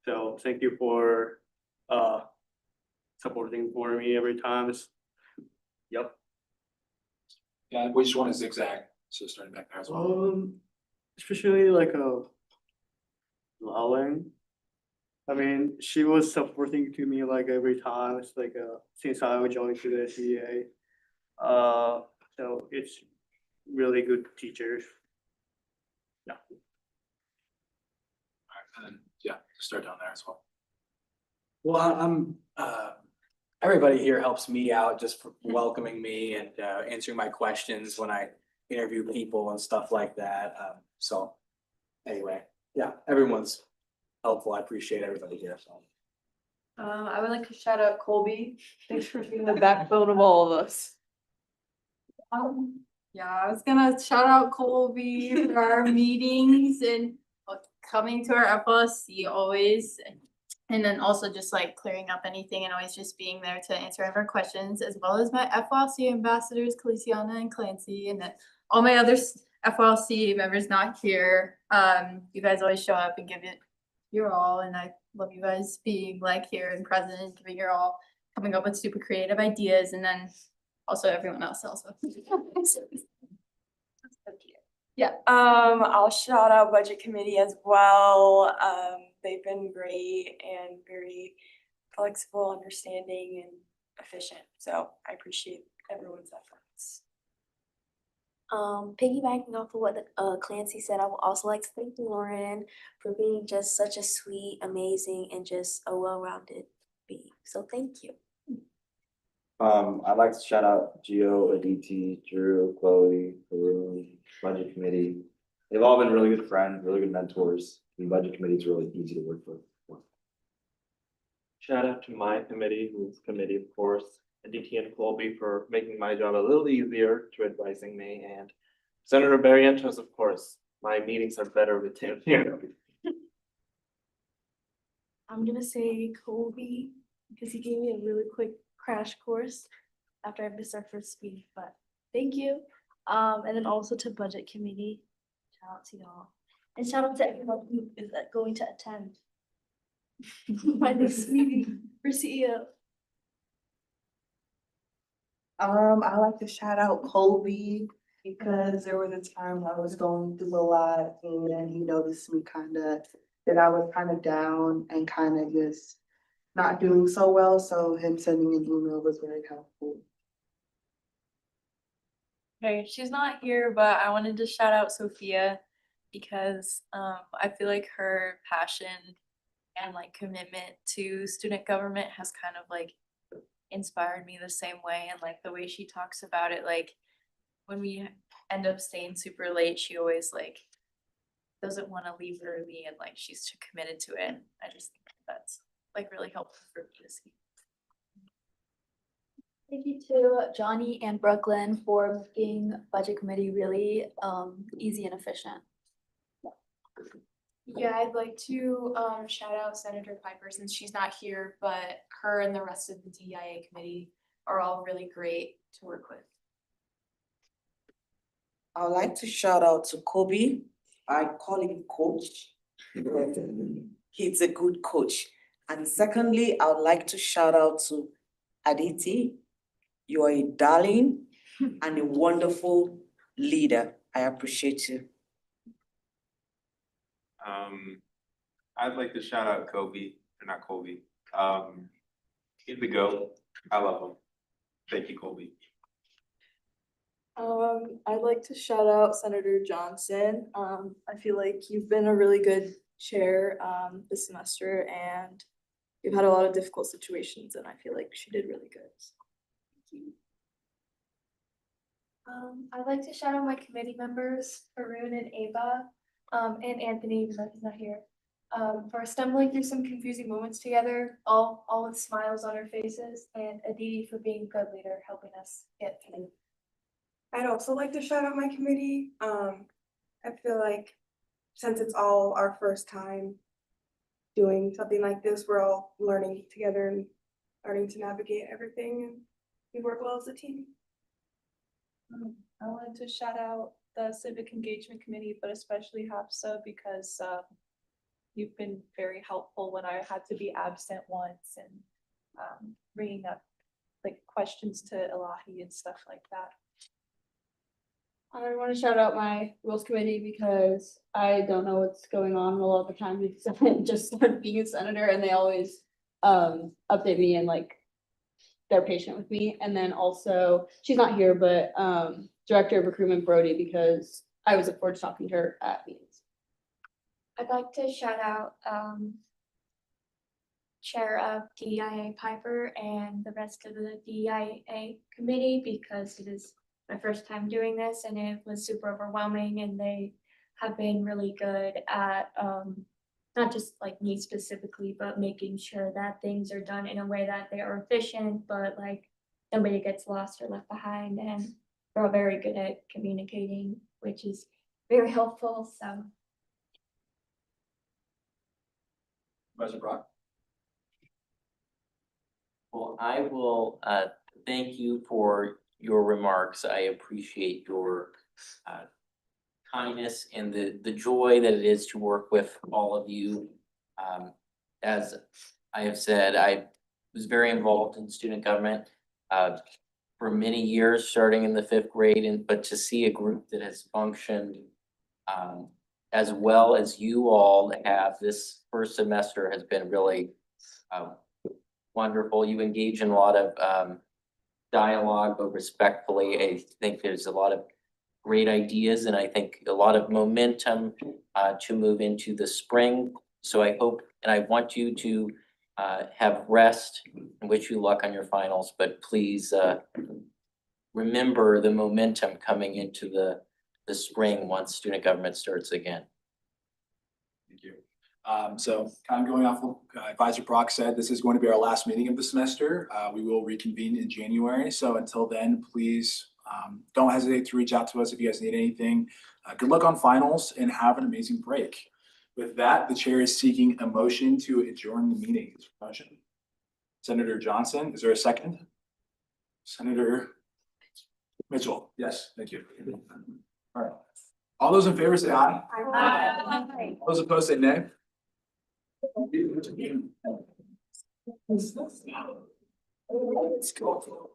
So thank you for supporting for me every time. Yep. Yeah, we just want to zigzag, so starting back there as well. Especially like Lauren. I mean, she was supporting to me like every time. It's like since I joined to the SGA. So it's really good teachers. Yeah. And then, yeah, start down there as well. Well, everybody here helps me out just for welcoming me and answering my questions when I interview people and stuff like that. So anyway, yeah, everyone's helpful. I appreciate everybody here, so. I would like to shout out Colby. Thanks for being the backbone of all of us. Yeah, I was gonna shout out Colby for our meetings and coming to our FLSC always. And then also just like clearing up anything and always just being there to answer our questions, as well as my FLC ambassadors, Caliciana and Clancy, and then all my other FLC members not here. You guys always show up and give it your all, and I love you guys being like here and present, giving your all, coming up with super creative ideas, and then also everyone else also. Yeah, I'll shout out budget committee as well. They've been great and very flexible, understanding and efficient. So I appreciate everyone's efforts. Piggybacking off of what Clancy said, I would also like to thank Lauren for being just such a sweet, amazing, and just a well-rounded being. So thank you. I'd like to shout out Gio, Aditi, Drew, Chloe, Haroon, budget committee. They've all been really good friends, really good mentors. The budget committee is really easy to work with. Shout out to my committee, who's committee, of course, Aditi and Colby for making my job a little easier to advising me, and Senator Barrientos, of course. My meetings are better with him here. I'm gonna say Colby because he gave me a really quick crash course after I missed our first meeting, but thank you. And then also to budget committee, shout out to y'all. And shout out to everyone who is going to attend my next meeting for CEO. I like to shout out Colby because there was a time I was going through a lot and he noticed me that I was down and just not doing so well, so him sending an email was very helpful. Okay, she's not here, but I wanted to shout out Sophia because I feel like her passion and like commitment to student government has kind of like inspired me the same way, and like the way she talks about it, like when we end up staying super late, she always like doesn't want to leave early and like she's too committed to it. I just think that's like really helpful for me to see. Thank you to Johnny and Brooklyn for making budget committee really easy and efficient. Yeah, I'd like to shout out Senator Piper since she's not here, but her and the rest of the DEIA committee are all really great to work with. I would like to shout out to Kobe. I call him coach. He's a good coach. And secondly, I would like to shout out to Aditi. You are a darling and a wonderful leader. I appreciate you. I'd like to shout out Kobe, or not Kobe. He's the GOAT. I love him. Thank you, Kobe. I'd like to shout out Senator Johnson. I feel like you've been a really good chair this semester, and you've had a lot of difficult situations, and I feel like she did really good. Thank you. I'd like to shout out my committee members, Arun and Ava, and Anthony, even though he's not here, for stumbling through some confusing moments together, all with smiles on our faces, and Aditi for being a good leader, helping us get through. I'd also like to shout out my committee. I feel like since it's all our first time doing something like this, we're all learning together and learning to navigate everything, and we work well as a team. I wanted to shout out the Civic Engagement Committee, but especially HAPSA because you've been very helpful when I had to be absent once and bringing up like questions to Elahi and stuff like that. I want to shout out my rules committee because I don't know what's going on a lot of the time because I just started being a senator and they always update me and like they're patient with me. And then also she's not here, but Director of Recruitment Brody because I was forward to talking to her at meetings. I'd like to shout out Chair of DEIA Piper and the rest of the DEIA committee because it is my first time doing this and it was super overwhelming, and they have been really good at not just like me specifically, but making sure that things are done in a way that they are efficient, but like nobody gets lost or left behind, and they're all very good at communicating, which is very helpful, so. President Brock. Well, I will thank you for your remarks. I appreciate your kindness and the joy that it is to work with all of you. As I have said, I was very involved in student government for many years, starting in the 5th grade, but to see a group that has functioned as well as you all have this first semester has been really wonderful. You engage in a lot of dialogue, but respectfully. I think there's a lot of great ideas and I think a lot of momentum to move into the spring. So I hope and I want you to have rest and wish you luck on your finals, but please remember the momentum coming into the spring once student government starts again. Thank you. So kind of going off what Advisor Brock said, this is going to be our last meeting of the semester. We will reconvene in January. So until then, please don't hesitate to reach out to us if you guys need anything. Good luck on finals and have an amazing break. With that, the chair is seeking a motion to adjourn the meeting. Motion. Senator Johnson, is there a second? Senator Mitchell, yes, thank you. All right. All those in favor say aye. Aye. Those opposed say nay. Let's go.